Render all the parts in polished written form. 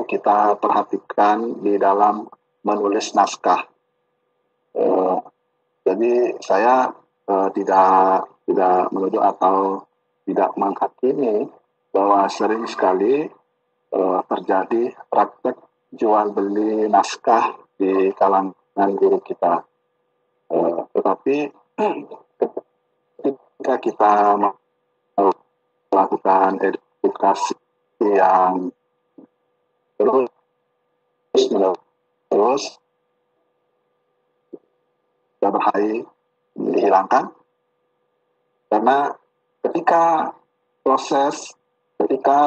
kita perhatikan di dalam menulis naskah. Jadi saya tidak menuduh atau tidak menghakimi bahwa sering sekali terjadi praktek jual beli naskah di kalangan guru kita. Tetapi ketika kita melakukan edukasi yang terus berbahaya dihilangkan, karena ketika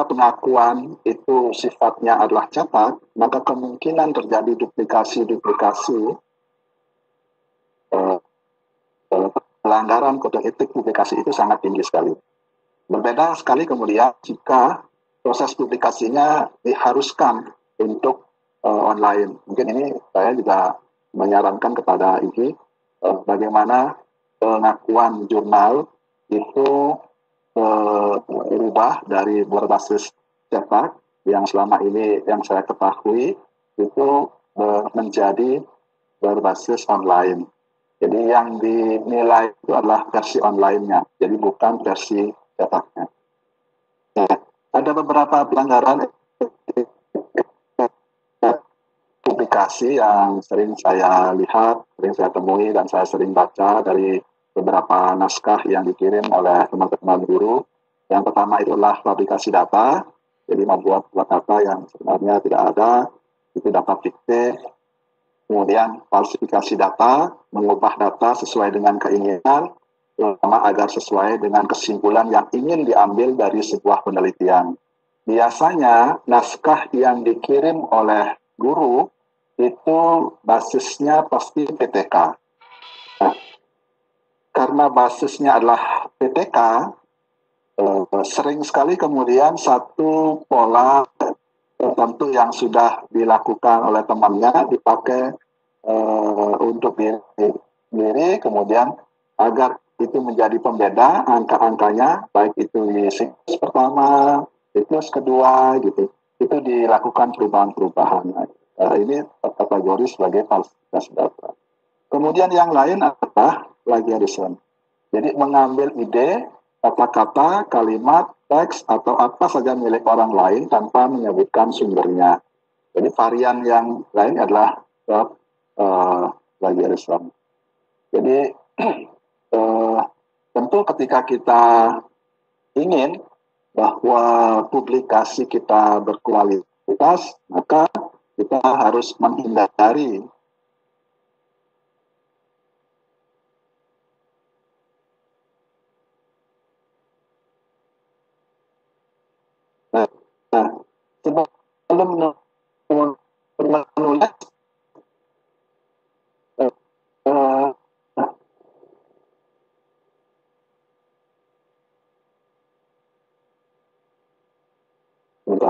pengakuan itu sifatnya adalah cepat, maka kemungkinan terjadi duplikasi pelanggaran kode etik publikasi itu sangat tinggi sekali. Berbeda sekali kemudian jika proses publikasinya diharuskan untuk online. Mungkin ini saya juga menyarankan kepada IGI bagaimana pengakuan jurnal itu berubah dari berbasis cetak yang selama ini yang saya ketahui itu menjadi berbasis online. Jadi yang dinilai itu adalah versi online-nya, jadi bukan versi cetaknya. Nah, ada beberapa pelanggaran publikasi yang sering saya lihat, sering saya temui, dan saya sering baca dari beberapa naskah yang dikirim oleh teman-teman guru. Yang pertama itulah fabrikasi data, jadi membuat kata yang sebenarnya tidak ada, itu data fiktif. Kemudian falsifikasi data, mengubah data sesuai dengan keinginan, terutama agar sesuai dengan kesimpulan yang ingin diambil dari sebuah penelitian. Biasanya naskah yang dikirim oleh guru itu basisnya pasti PTK. Nah, karena basisnya adalah PTK, sering sekali kemudian satu pola tertentu yang sudah dilakukan oleh temannya dipakai untuk diri, kemudian agar itu menjadi pembeda angka-angkanya, baik itu di siklus pertama, siklus kedua, gitu, itu dilakukan perubahan-perubahan. Ini kategori sebagai falsifikasi data. Kemudian yang lain adalah plagiarism. Jadi mengambil ide, kata-kata, kalimat, teks, atau apa saja milik orang lain tanpa menyebutkan sumbernya. Jadi varian yang lain adalah plagiarism. Jadi tentu ketika kita ingin bahwa publikasi kita berkualitas, maka kita harus menghindari sebelum menulis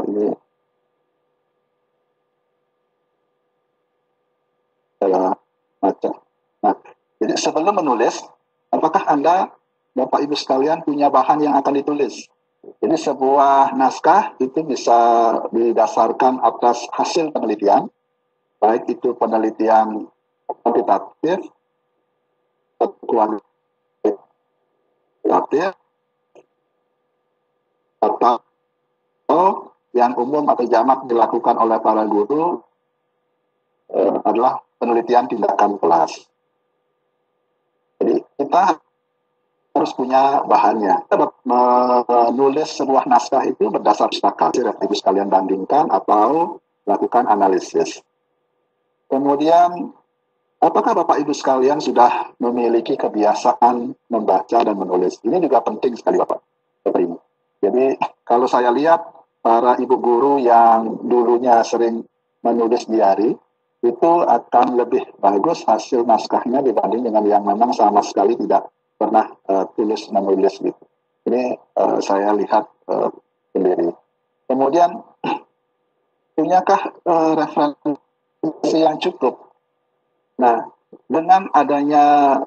ini saya baca. Nah, jadi sebelum menulis, apakah Anda, Bapak Ibu sekalian, punya bahan yang akan ditulis? Jadi sebuah naskah itu bisa didasarkan atas hasil penelitian, baik itu penelitian kuantitatif atau kualitatif, atau yang umum atau jamak dilakukan oleh para guru adalah penelitian tindakan kelas. Jadi kita harus punya bahannya. Kita menulis sebuah naskah itu berdasar pustaka. Ibu sekalian bandingkan atau lakukan analisis. Kemudian, apakah Bapak Ibu sekalian sudah memiliki kebiasaan membaca dan menulis? Ini juga penting sekali Bapak Ibu. Jadi kalau saya lihat para ibu guru yang dulunya sering menulis diari, itu akan lebih bagus hasil naskahnya dibanding dengan yang memang sama sekali tidak pernah tulis menulis gitu. Ini saya lihat sendiri. Kemudian punyakah referensi yang cukup? Nah, dengan adanya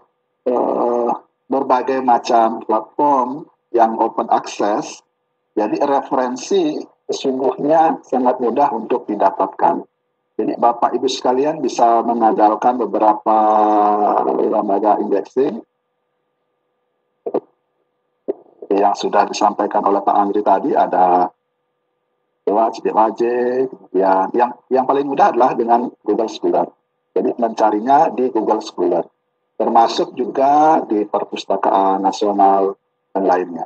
berbagai macam platform yang open access, jadi referensi sesungguhnya sangat mudah untuk didapatkan. Jadi Bapak Ibu sekalian bisa mengandalkan beberapa lembaga indexing yang sudah disampaikan oleh Pak Andri tadi. Ada CPWJ, kemudian yang paling mudah adalah dengan Google Scholar. Jadi mencarinya di Google Scholar, termasuk juga di Perpustakaan Nasional dan lainnya.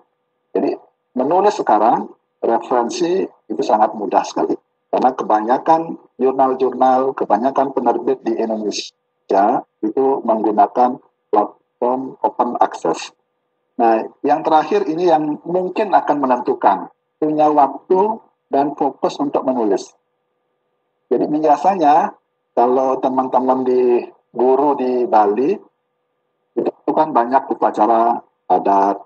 Jadi menulis sekarang referensi itu sangat mudah sekali, karena kebanyakan jurnal-jurnal, kebanyakan penerbit di Indonesia itu menggunakan platform open access. Nah, yang terakhir ini yang mungkin akan menentukan, punya waktu dan fokus untuk menulis. Jadi biasanya kalau teman-teman di guru di Bali, itu kan banyak upacara adat,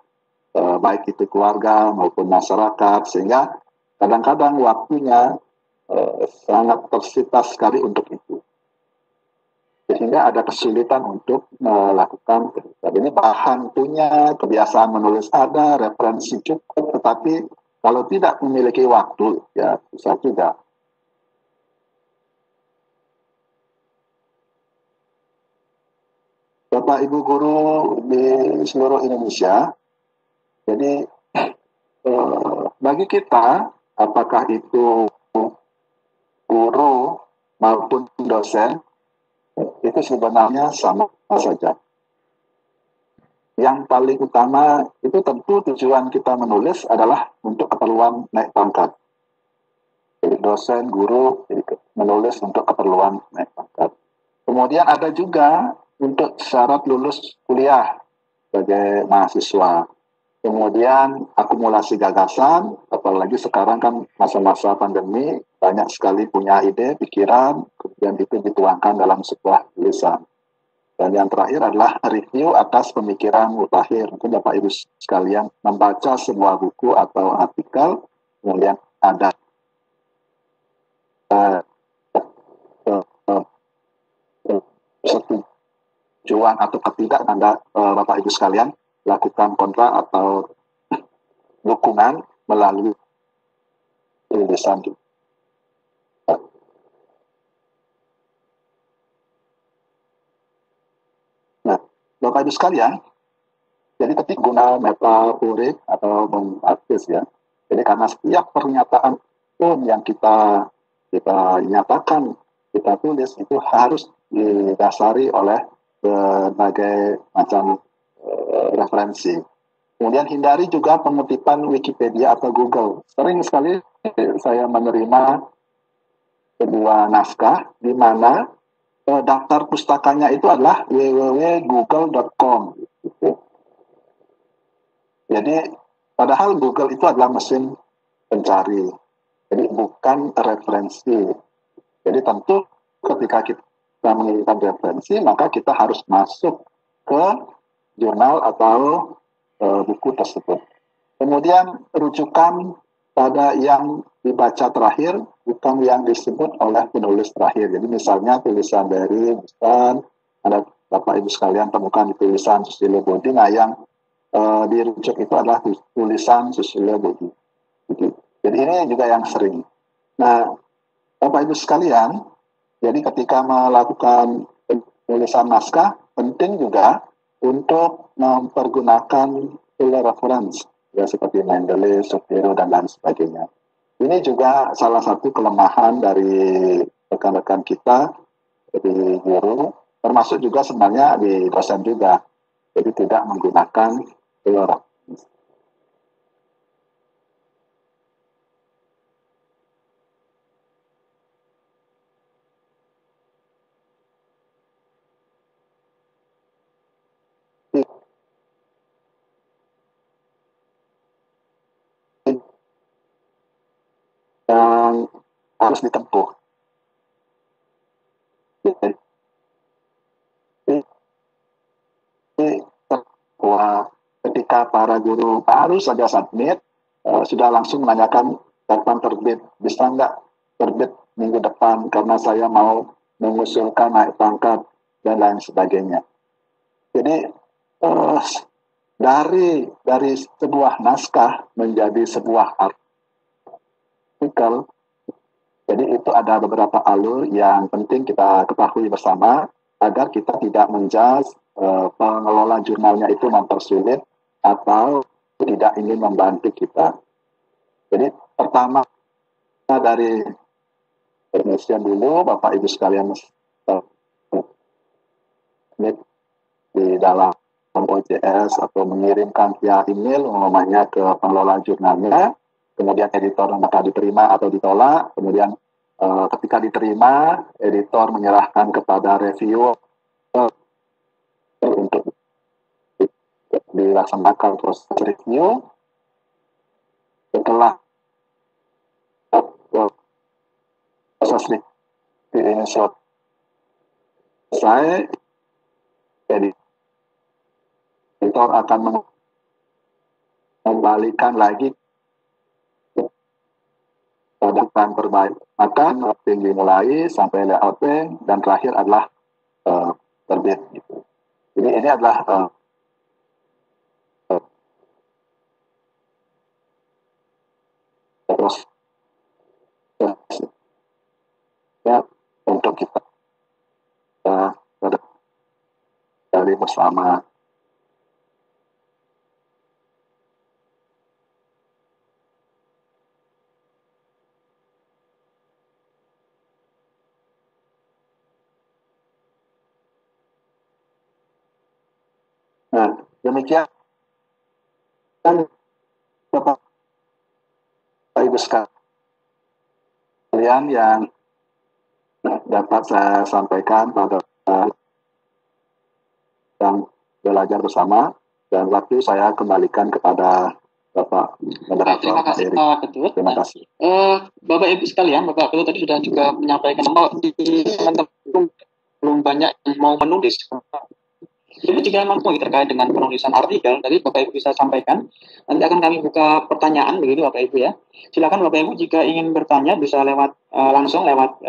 baik itu keluarga maupun masyarakat, sehingga kadang-kadang waktunya sangat tersita sekali untuk itu. Sehingga ada kesulitan untuk melakukan. Jadi ini bahan punya, kebiasaan menulis ada, referensi cukup, tetapi kalau tidak memiliki waktu, ya susah juga. Bapak Ibu guru di seluruh Indonesia, jadi bagi kita, apakah itu guru maupun dosen, itu sebenarnya sama saja. Yang paling utama itu tentu tujuan kita menulis adalah untuk keperluan naik pangkat. Jadi dosen, guru, menulis untuk keperluan naik pangkat. Kemudian ada juga untuk syarat lulus kuliah sebagai mahasiswa. Kemudian akumulasi gagasan, apalagi sekarang kan masa-masa pandemi, banyak sekali punya ide, pikiran, kemudian itu dituangkan dalam sebuah tulisan. Dan yang terakhir adalah review atas pemikiran mutakhir. Mungkin Bapak Ibu sekalian membaca sebuah buku atau artikel, kemudian ada setujuan atau ketidak, Anda Bapak Ibu sekalian lakukan kontra atau dukungan melalui tulisan. Nah, Bapak Ibu sekalian, jadi ketik guna metaforik atau mengartis ya. Jadi karena setiap pernyataan pun yang kita nyatakan, kita tulis itu harus didasari oleh berbagai macam referensi. Kemudian hindari juga pengutipan Wikipedia atau Google. Sering sekali saya menerima sebuah naskah di mana daftar pustakanya itu adalah www.google.com. Gitu. Jadi padahal Google itu adalah mesin pencari, jadi bukan referensi. Jadi tentu ketika kita menginginkan referensi, maka kita harus masuk ke jurnal atau buku tersebut. Kemudian rujukan pada yang dibaca terakhir, bukan yang disebut oleh penulis terakhir. Jadi misalnya tulisan dari Busan, ada Bapak Ibu sekalian temukan di tulisan Susilo Budi, nah yang dirujuk itu adalah tulisan Susilo Budi. Jadi ini juga yang sering. Nah, Bapak Ibu sekalian, jadi ketika melakukan penulisan naskah, penting juga untuk mempergunakan tool reference, ya seperti Mendeley, Shapiro, dan lain sebagainya. Ini juga salah satu kelemahan dari rekan-rekan kita di guru, termasuk juga sebenarnya di dosen juga. Jadi tidak menggunakan tool reference. Yang harus ditempuh. Bahwa ketika para guru baru saja submit, sudah langsung menanyakan kapan terbit, bisa nggak terbit minggu depan karena saya mau mengusulkan naik pangkat dan lain sebagainya. Jadi dari sebuah naskah menjadi sebuah art artikel. Jadi itu ada beberapa alur yang penting kita ketahui bersama agar kita tidak menjudge pengelola jurnalnya itu mempersulit atau tidak ingin membantu kita. Jadi pertama dari permission dulu Bapak Ibu sekalian di dalam OJS atau mengirimkan via email umumnya ke pengelola jurnalnya, kemudian editor maka diterima atau ditolak, kemudian ketika diterima editor menyerahkan kepada reviewer untuk dilaksanakan proses review. Setelah proses review ini selesai, editor akan mengembalikan lagi pada perbaikan. Maka mapping dimulai sampai layouting dan terakhir adalah terbit. Jadi ini adalah proses ya, untuk kita dari bersama. Nah, demikian Bapak Ibu sekalian yang dapat saya sampaikan pada yang belajar bersama, dan waktu saya kembalikan kepada Bapak Moderator. Terima kasih Pak Ketut. Terima kasih. Bapak Ibu sekalian, Bapak Ketut tadi sudah juga menyampaikan bahwa di teman-teman belum banyak yang mau menulis. Ibu jika mampu terkait dengan penulisan artikel, tadi Bapak Ibu bisa sampaikan. Nanti akan kami buka pertanyaan begitu Bapak Ibu ya. Silakan Bapak Ibu jika ingin bertanya bisa lewat langsung lewat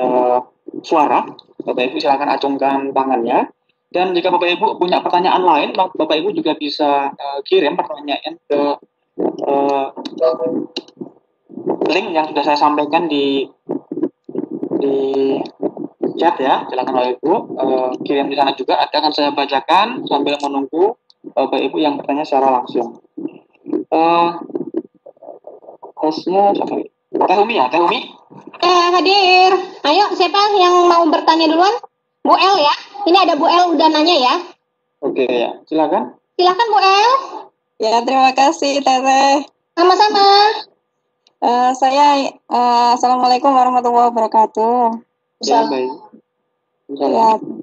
suara. Bapak Ibu silakan acungkan tangannya. Dan jika Bapak Ibu punya pertanyaan lain, Bapak Ibu juga bisa kirim pertanyaan ke link yang sudah saya sampaikan di chat ya. Silakan Bapak Ibu kirim di sana juga. Akan saya bacakan sambil menunggu Bapak Ibu yang bertanya secara langsung. Hostnya siapa? Teh Umi ya, Teh Umi. Hadir. Ayo, siapa yang mau bertanya duluan? Bu El ya. Ini ada Bu El udah nanya ya. Oke ya, silakan. Silakan Bu El. Ya, terima kasih Teteh. Sama-sama. Assalamualaikum warahmatullahi wabarakatuh. Ya, baik.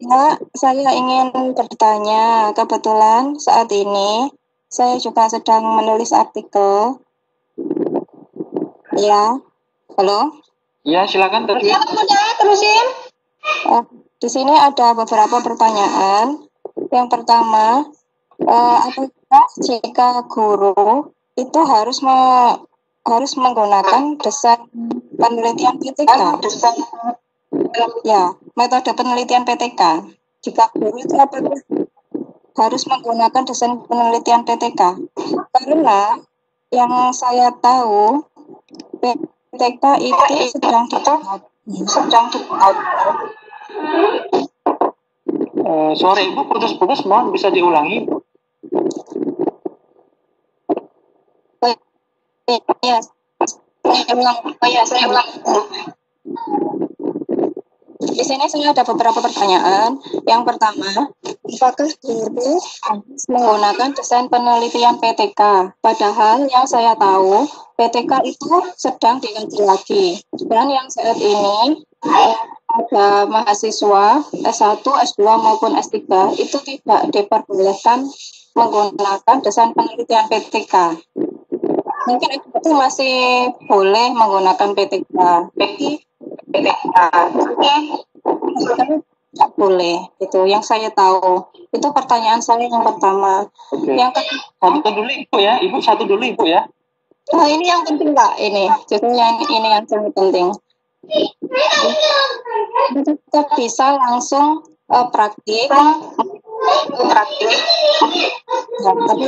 Ya, saya ingin bertanya. Kebetulan saat ini saya juga sedang menulis artikel. Ya, halo. Ya, silakan terus. Terusin. Di sini ada beberapa pertanyaan. Yang pertama, apakah jika guru itu harus menggunakan desain penelitian PTK? Ya, metode penelitian PTK. Jika guru itu apakah harus menggunakan desain penelitian PTK? Karena yang saya tahu PTK itu sedang dibuat. Suara Ibu putus-putus, mohon bisa diulangi. Ya, saya ulang. Di sini saya ada beberapa pertanyaan. Yang pertama, apakah guru harus menggunakan desain penelitian PTK? Padahal yang saya tahu, PTK itu sedang diganti lagi. Dan yang saat ini ada mahasiswa S1, S2 maupun S3 itu tidak diperbolehkan menggunakan desain penelitian PTK. Mungkin itu masih boleh menggunakan PTK. Tidak boleh. Itu yang saya tahu. Itu pertanyaan saya yang pertama. Oke. Yang kedua, Satu dulu Ibu ya. Ibu satu dulu Ibu ya. nah ini yang penting Pak. Ini yang sangat penting. Kita bisa langsung praktik. Ya, tapi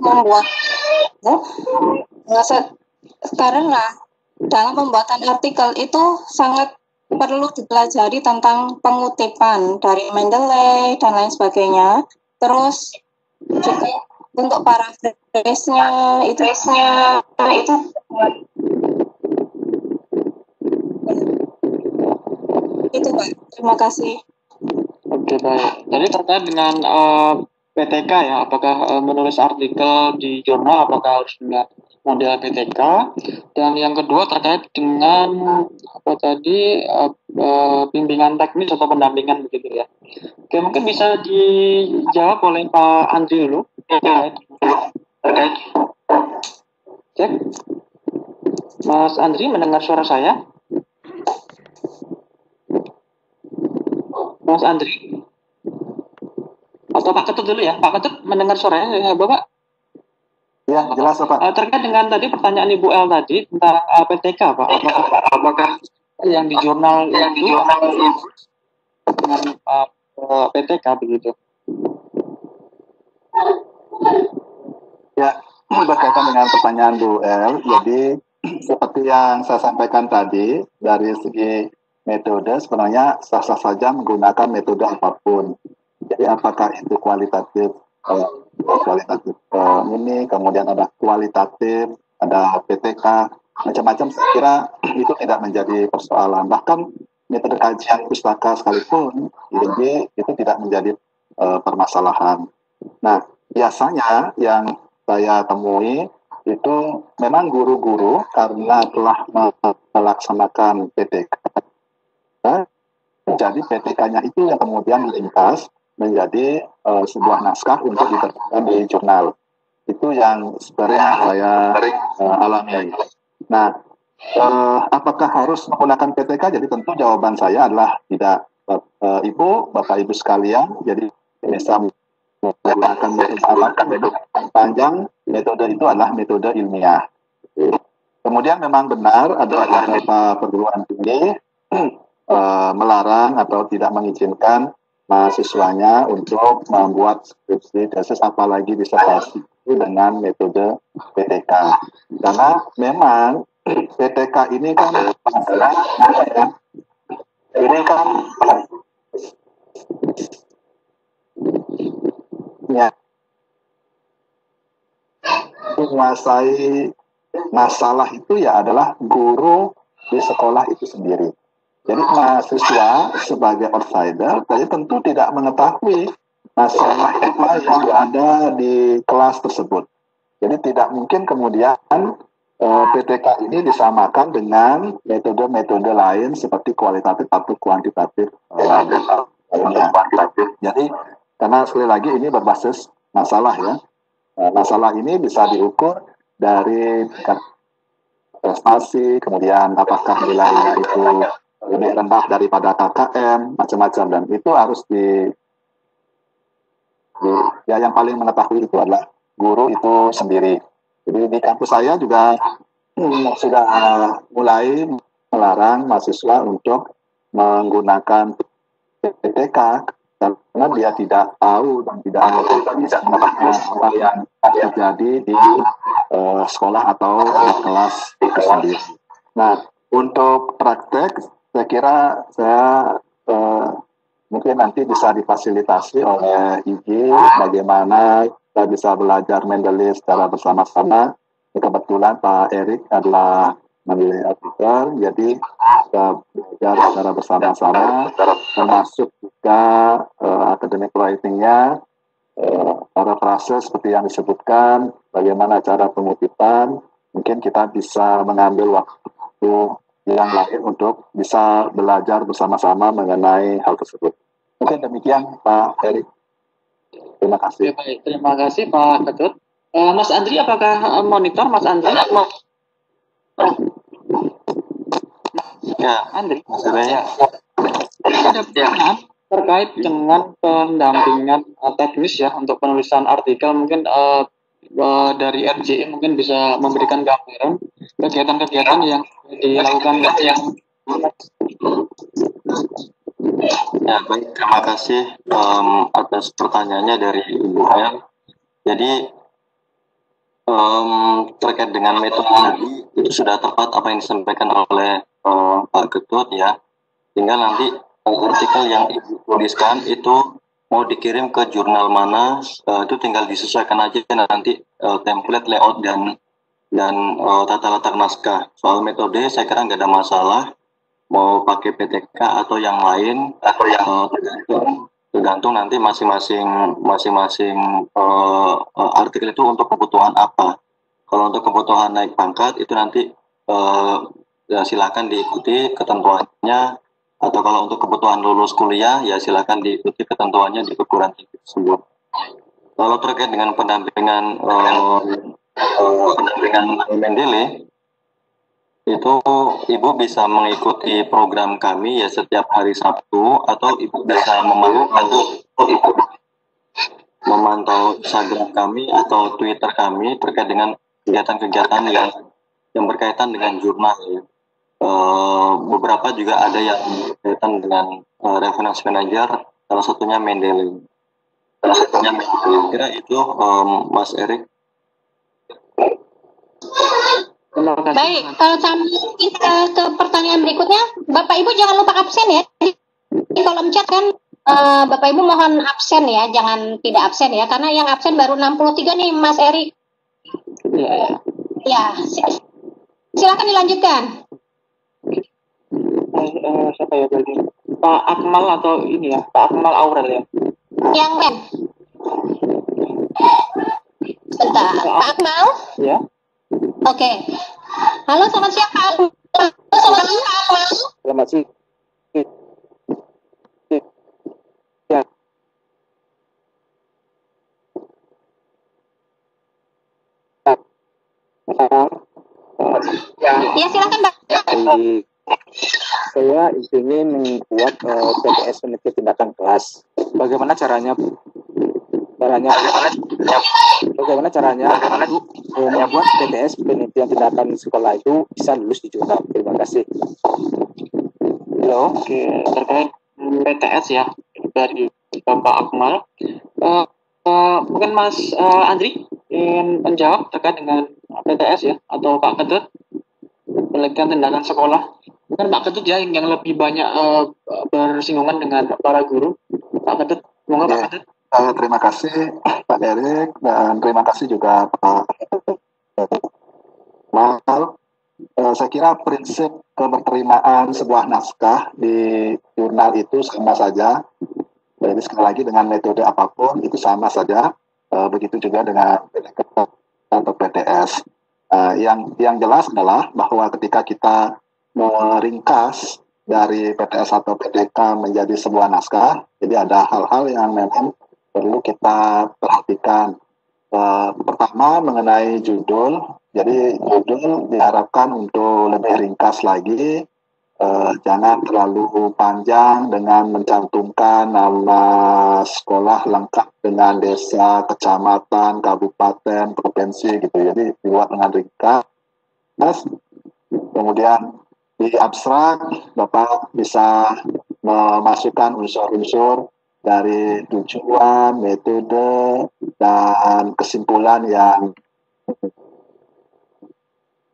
membuat karena dalam pembuatan artikel itu sangat perlu dipelajari tentang pengutipan dari Mendeley dan lain sebagainya. Terus juga untuk paraphrase-nya itu itu Pak. Terima kasih. Oke, baik. Tadi terkait dengan PTK ya, apakah menulis artikel di jurnal apakah harus dengan model PTK, dan yang kedua terkait dengan apa tadi bimbingan teknis atau pendampingan begitu ya. Oke, mungkin bisa dijawab oleh Pak Andri dulu terkait cek. Mas Andri mendengar suara saya? Mas Andri? Atau Pak Ketut dulu ya? Pak Ketut mendengar suaranya ya, Bapak? Ya, jelas Pak. Terkait dengan tadi pertanyaan Ibu L tadi tentang PTK, Pak. Apakah yang di jurnal dengan PTK begitu? Ya, berkaitan dengan pertanyaan Bu L, jadi seperti yang saya sampaikan tadi, dari segi metode sebenarnya sah-sah saja menggunakan metode apapun. Jadi apakah itu kualitatif, ini, kemudian ada kualitatif, ada PTK, macam-macam, saya kira itu tidak menjadi persoalan. Bahkan metode kajian pustaka sekalipun, jadi itu tidak menjadi permasalahan. Nah, biasanya yang saya temui itu memang guru-guru karena telah melaksanakan PTK, jadi PTK-nya itu yang kemudian diringkas menjadi sebuah naskah untuk diterbitkan di jurnal. Itu yang sering saya alami. Nah, apakah harus menggunakan PTK? Jadi tentu jawaban saya adalah tidak. Bapak Ibu sekalian, jadi bisa menggunakan metode panjang. Metode itu adalah metode ilmiah. Kemudian memang benar ada beberapa perguruan tinggi melarang atau tidak mengizinkan mahasiswanya untuk membuat skripsi tesis apalagi disertasi dengan metode PTK. Karena memang PTK ini kan ya menguasai masalah itu ya adalah guru di sekolah itu sendiri. Jadi mahasiswa sebagai outsider, jadi tentu tidak mengetahui masalah apa yang ada di kelas tersebut. Jadi tidak mungkin kemudian PTK ini disamakan dengan metode-metode lain seperti kualitatif atau kuantitatif. Jadi karena sekali lagi ini berbasis masalah ya. Masalah ini bisa diukur dari prestasi, kemudian apakah nilainya itu lebih rendah daripada KKM, macam-macam, dan itu harus ya yang paling mengetahui itu adalah guru itu sendiri. Jadi di kampus saya juga sudah mulai melarang mahasiswa untuk menggunakan PTK karena dia tidak tahu dan tidak mengetahui apa yang terjadi di sekolah atau di kelas itu sendiri. Nah, untuk praktek saya kira saya mungkin nanti bisa difasilitasi oleh IG bagaimana kita bisa belajar Mendeley secara bersama-sama. Kebetulan Pak Erik adalah Mendeley artikel, jadi kita belajar secara bersama-sama, termasuk juga academic writing-nya, para proses seperti yang disebutkan, bagaimana cara pengutipan, mungkin kita bisa mengambil waktu yang lain untuk bisa belajar bersama-sama mengenai hal tersebut. Mungkin demikian Pak Erik. Terima kasih. Oke, baik. Terima kasih Pak Ketut. Mas Andri, apakah monitor Mas Andri? Ya, Andri. maksudnya Ada pertanyaan terkait dengan pendampingan teknis ya untuk penulisan artikel, mungkin dari RJI mungkin bisa memberikan gambaran kegiatan-kegiatan yang dilakukan yang ya baik, terima kasih atas pertanyaannya dari Ibu El. Jadi terkait dengan metodologi itu sudah tepat apa yang disampaikan oleh Pak Ketut ya. Tinggal nanti artikel yang Ibu tuliskan itu mau dikirim ke jurnal mana, itu tinggal disesuaikan aja nanti template layout dan tata letak naskah. Soal metode saya kira nggak ada masalah, mau pakai PTK atau yang lain atau yang tergantung nanti masing-masing artikel itu untuk kebutuhan apa. Kalau untuk kebutuhan naik pangkat itu nanti ya silakan diikuti ketentuannya, atau kalau untuk kebutuhan lulus kuliah ya silakan diikuti ketentuannya di perguruan tinggi tersebut. Kalau terkait dengan pendampingan Mendeley itu Ibu bisa mengikuti program kami ya setiap hari Sabtu, atau Ibu bisa memantau Instagram kami atau Twitter kami terkait dengan kegiatan-kegiatan yang berkaitan dengan jurnal ya. Beberapa juga ada yang berkaitan dengan reference manager, salah satunya Mendeley. Kira itu Mas Erik. Baik, sambil kita ke pertanyaan berikutnya, Bapak Ibu jangan lupa absen ya. Di kolom chat kan Bapak Ibu mohon absen ya, jangan tidak absen ya, karena yang absen baru 63 nih Mas Erik. Ya, silakan dilanjutkan. Siapa ya berarti? Pak Akmal atau ini ya, Pak Akmal Aurel ya? Yang men. Sebentar, Pak Akmal? Ya. Oke. Halo, selamat siang Pak Akmal. Selamat siang Pak Akmal. Selamat siang. Ya, silakan Pak. Saya ingin membuat PTS penelitian tindakan kelas. Bagaimana caranya? Bagaimana caranya membuat PTS penelitian tindakan sekolah itu bisa lulus di jurnal? Terima kasih. Halo, oke, terkait PTS ya dari Bapak Akmal. Mungkin Mas Andri ingin menjawab terkait dengan PTS ya, atau Pak Ketut penelitian tindakan sekolah. Mungkin Pak Ketut ya yang lebih banyak bersinggungan dengan para guru. Pak Ketut, monggo Pak Ketut. Terima kasih Pak Erik, dan terima kasih juga Pak Mal. Saya kira prinsip keberterimaan sebuah naskah di jurnal itu sama saja. Jadi sekali lagi dengan metode apapun itu sama saja. Begitu juga dengan PTK atau PTS. Yang jelas adalah bahwa ketika kita meringkas dari PTS atau PTK menjadi sebuah naskah, jadi ada hal-hal yang memang perlu kita perhatikan. Pertama mengenai judul, jadi judul diharapkan untuk lebih ringkas lagi, jangan terlalu panjang dengan mencantumkan nama sekolah lengkap dengan desa, kecamatan, kabupaten, provinsi gitu. Jadi dibuat dengan ringkas. Kemudian di abstrak Bapak bisa memasukkan unsur-unsur dari tujuan, metode, dan kesimpulan yang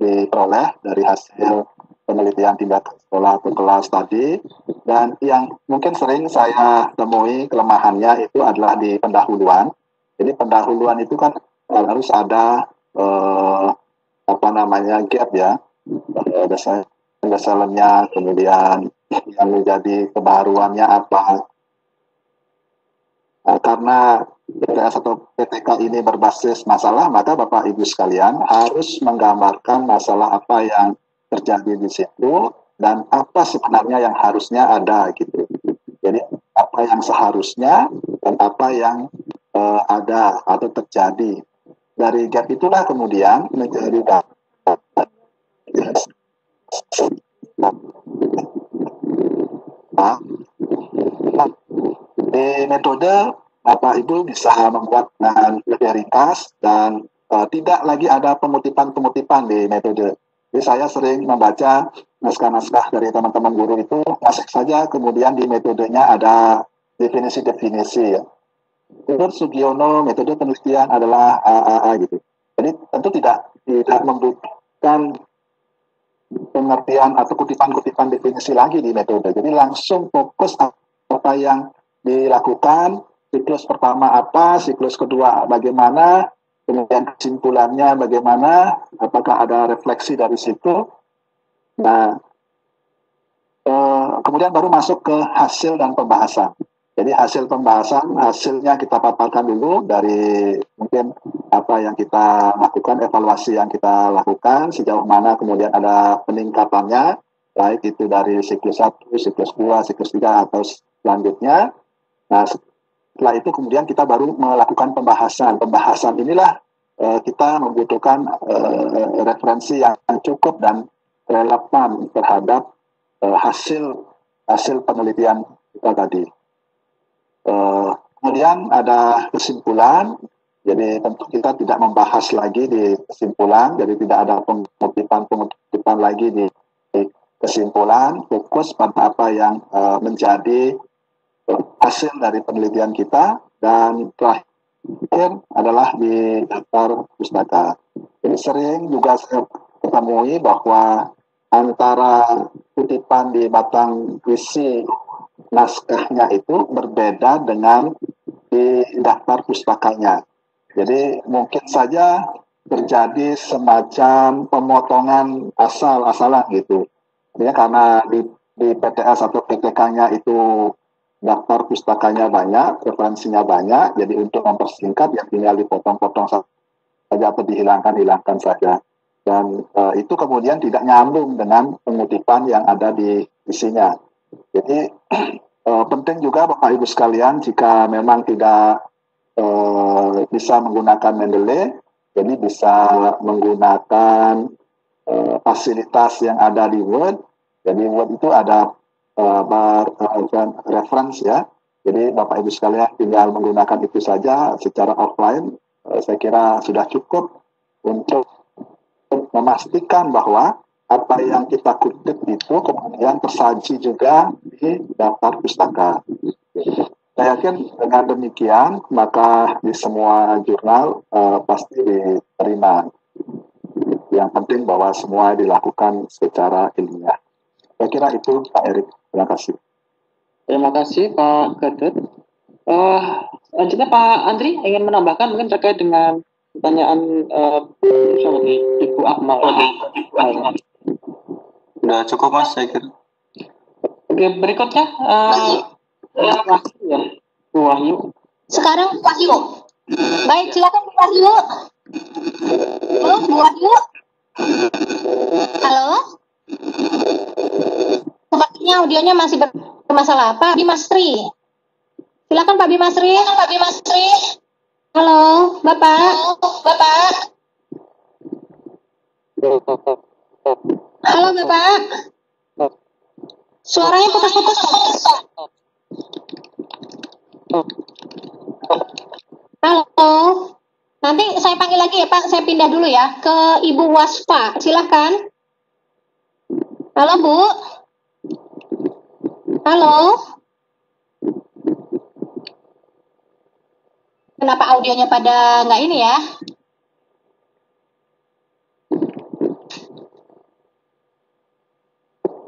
diperoleh dari hasil penelitian tindakan sekolah atau kelas tadi. Dan yang mungkin sering saya temui kelemahannya itu adalah di pendahuluan. Jadi pendahuluan itu kan harus ada gap ya, dasarnya, kemudian yang menjadi kebaruannya apa. Karena PTS atau PTK ini berbasis masalah, maka Bapak Ibu sekalian harus menggambarkan masalah apa yang terjadi di situ dan apa sebenarnya yang harusnya ada gitu. Jadi apa yang seharusnya dan apa yang ada atau terjadi. Dari gap itulah kemudian menjadi di metode Bapak Ibu bisa membuat dengan lebih ringkas dan tidak lagi ada pemutipan di metode. Jadi saya sering membaca naskah-naskah dari teman-teman guru itu, masuk saja kemudian di metodenya ada definisi-definisi ya. Menurut Sugiono, metode penelitian adalah AAA gitu. Jadi tentu tidak membutuhkan pengertian atau kutipan-kutipan definisi lagi di metode. Jadi langsung fokus apa yang dilakukan, siklus pertama apa, siklus kedua bagaimana, kemudian kesimpulannya bagaimana, apakah ada refleksi dari situ. Nah, kemudian baru masuk ke hasil dan pembahasan. Jadi hasil pembahasan, hasilnya kita paparkan dulu dari mungkin apa yang kita lakukan, evaluasi yang kita lakukan, sejauh mana kemudian ada peningkatannya, baik itu dari siklus 1, siklus 2, siklus 3, atau selanjutnya. Nah, setelah itu kemudian kita baru melakukan pembahasan. Pembahasan inilah kita membutuhkan referensi yang cukup dan relevan terhadap hasil penelitian kita tadi. Kemudian ada kesimpulan, jadi tentu kita tidak membahas lagi di kesimpulan, jadi tidak ada pengutipan lagi di kesimpulan, fokus pada apa yang menjadi hasil dari penelitian kita, dan terakhir adalah di daftar pustaka. Jadi sering juga saya ketemui bahwa antara kutipan di batang isi naskahnya itu berbeda dengan di daftar pustakanya. Jadi mungkin saja terjadi semacam pemotongan asal-asalan gitu. Ya, karena di PTS atau PTK-nya itu daftar pustakanya banyak, referensinya banyak, jadi untuk mempersingkat ya tinggal dipotong-potong saja atau hilangkan saja. Dan itu kemudian tidak nyambung dengan pengutipan yang ada di isinya. Jadi penting juga Bapak Ibu sekalian, jika memang tidak bisa menggunakan Mendeley, jadi bisa menggunakan fasilitas yang ada di Word. Jadi Word itu ada reference ya. Jadi Bapak Ibu sekalian tinggal menggunakan itu saja secara offline. Saya kira sudah cukup untuk memastikan bahwa apa yang kita kutip itu kemudian tersaji juga di daftar pustaka. Saya yakin dengan demikian maka di semua jurnal pasti diterima. Yang penting bahwa semua dilakukan secara ilmiah. Saya kira itu Pak Erik. Terima kasih. Terima kasih Pak Gatot. Selanjutnya Pak Andri ingin menambahkan mungkin terkait dengan pertanyaan Ibu Akmal. Udah cukup Mas, saya kira. Oke, berikutnya Bu Wahyu. Sekarang Wahyu. Baik, silakan Bu Wahyu. Halo, Bu Wahyu. Halo. Sepertinya audionya masih bermasalah. Pak Bimasri. Silakan Pak Bimasri. Halo, Bapak. Halo, Bapak. Suaranya putus-putus. Halo. Nanti saya panggil lagi ya, Pak. Saya pindah dulu ya ke Ibu Wasfa. Silakan. Halo, Bu. Halo. Kenapa audionya pada nggak ini ya?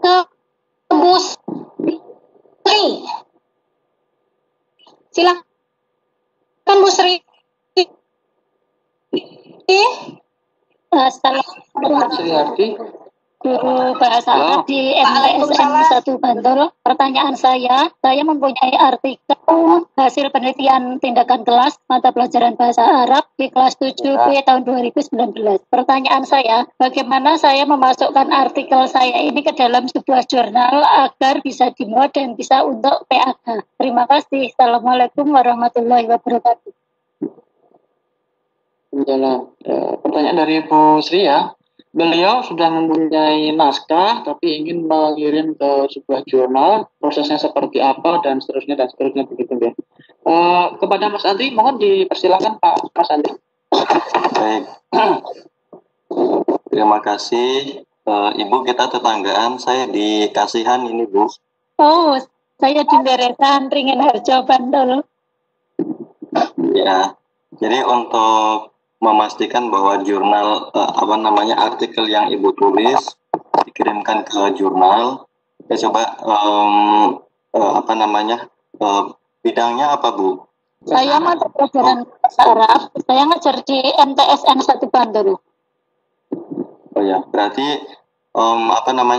Ke Bu Sri. Silakan Bu Sri. Assalamualaikum. Guru bahasa Arab di MTSN 1 Bantul. Pertanyaan saya mempunyai artikel hasil penelitian tindakan kelas mata pelajaran bahasa Arab di kelas 7B tahun 2019. Pertanyaan saya, bagaimana saya memasukkan artikel saya ini ke dalam sebuah jurnal agar bisa dimuat dan bisa untuk PAK. Terima kasih. Assalamualaikum warahmatullahi wabarakatuh. Pertanyaan dari Bu Sri ya. Beliau sudah mempunyai naskah tapi ingin mengirim ke sebuah jurnal, prosesnya seperti apa dan seterusnya begitu ya. Kepada Mas Andri mohon dipersilakan Pak Mas Andri. Baik. Terima kasih. Ibu, kita tetanggaan, saya di Kasihan ini Bu. Oh, saya di Deretan Ringin Harjo Bantul. Ya. Jadi untuk memastikan bahwa jurnal artikel yang ibu tulis dikirimkan ke jurnal. Ya coba bidangnya apa Bu? Saya mata pelajaran bahasa Arab. Saya ngajar di MTSN 1 Bandung. Oh ya, berarti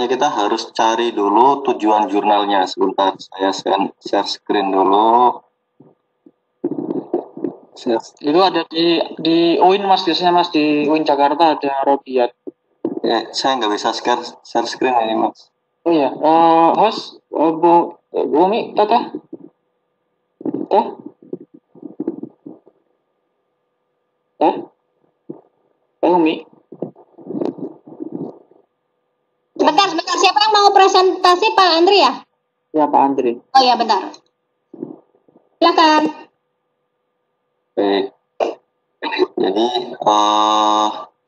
kita harus cari dulu tujuan jurnalnya. Sebentar, saya share screen dulu. Itu ada di UIN Mas, biasanya Mas di UIN Jakarta ada Robiat. Saya nggak bisa share screen ini Mas. Oh iya, host Bu Umi, Tata. Umi. Sebentar, siapa yang mau presentasi, Pak Andri ya? Ya, Pak Andri. Oh ya, bentar. Silakan. Baik. Jadi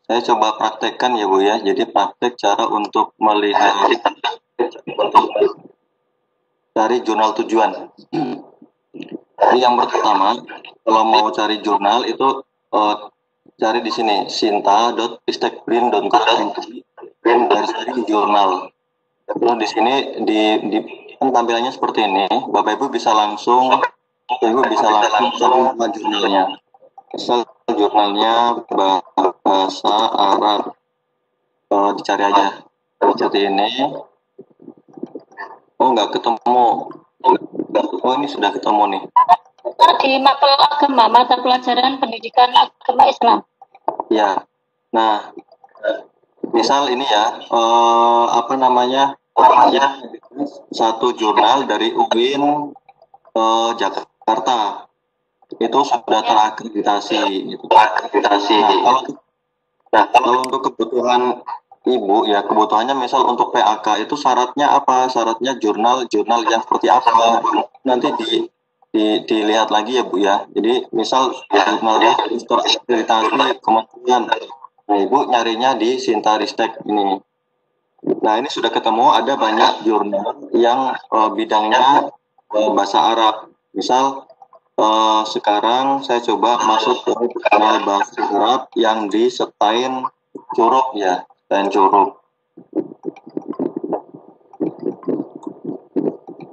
saya coba praktekkan ya Bu ya. Jadi praktek cara untuk melihat untuk cari jurnal tujuan. Jadi yang pertama, kalau mau cari jurnal itu cari di sini sinta.istekprint.co.id dari cari jurnal. Terus di sini di kan tampilannya seperti ini. Bapak Ibu bisa langsung sama jurnalnya. Misal jurnalnya bahasa Arab, dicari aja seperti ini. Oh nggak ketemu. Oh ini sudah ketemu nih. Di mapel agama, mata pelajaran pendidikan agama Islam. Ya. Nah, misal ini ya, satu jurnal dari UIN Jakarta itu sudah terakreditasi. Nah, kalau untuk kebutuhan Ibu ya, kebutuhannya misal untuk PAK itu syaratnya apa? Syaratnya jurnal yang seperti apa? Nanti dilihat lagi ya Bu ya. Jadi misal jurnalnya terakreditasi kementerian. Nah, Ibu nyarinya di Sintaristek ini. Nah, ini sudah ketemu ada banyak jurnal yang bidangnya bahasa Arab. Misal sekarang saya coba masuk ke jurnal bahasa Arab yang di Setain Curug ya, Setain Curug.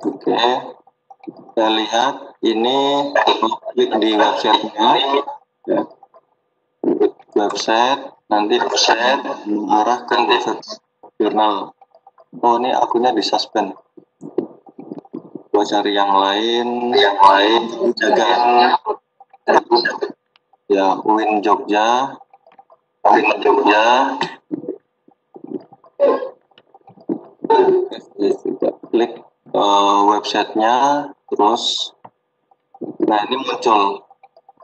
Oke, kita lihat ini klik di websitenya. Ya. Website nanti arah ke website jurnal. Oh ini akunnya di suspend. Gua cari yang lain jaga ya. UIN Jogja. Klik websitenya terus. Nah ini muncul.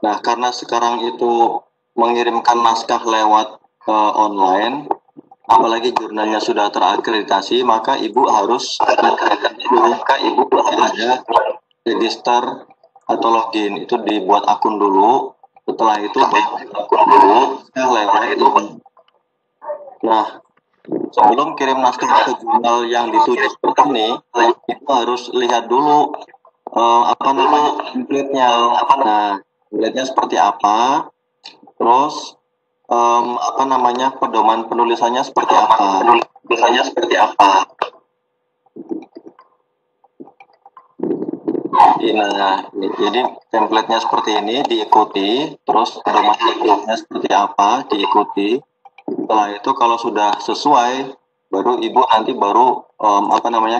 Nah karena sekarang itu mengirimkan naskah lewat online, apalagi jurnalnya sudah terakreditasi, maka Ibu harus ada register atau login. Itu dibuat akun dulu. Setelah itu lewat itu. Nah, sebelum kirim naskah ke jurnal yang dituju seperti ini, itu harus lihat dulu template-nya. Nah, template-nya seperti apa? Terus pedoman penulisannya seperti apa? Nah, jadi template-nya seperti ini diikuti, terus pedoman penulisannya seperti apa diikuti. Setelah itu kalau sudah sesuai, baru Ibu nanti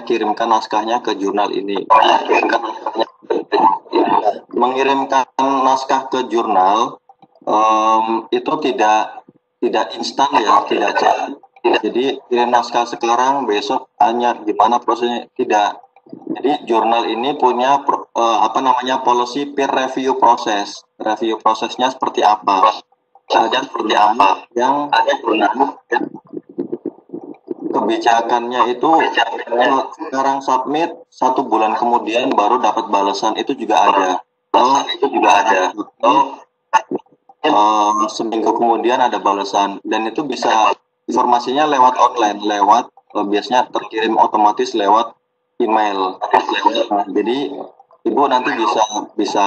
kirimkan naskahnya ke jurnal ini. Mengirimkan naskah ke jurnal itu tidak instan ya, tidak cepat. Jadi kirim naskah sekarang, besok hanya gimana prosesnya, tidak. Jadi jurnal ini punya policy peer review proses. Review prosesnya seperti apa? Yang kebijakannya itu sekarang submit 1 bulan kemudian baru dapat balasan, itu juga ada. Seminggu kemudian ada balasan, dan itu bisa informasinya lewat online, biasanya terkirim otomatis lewat email. Nah, jadi Ibu nanti bisa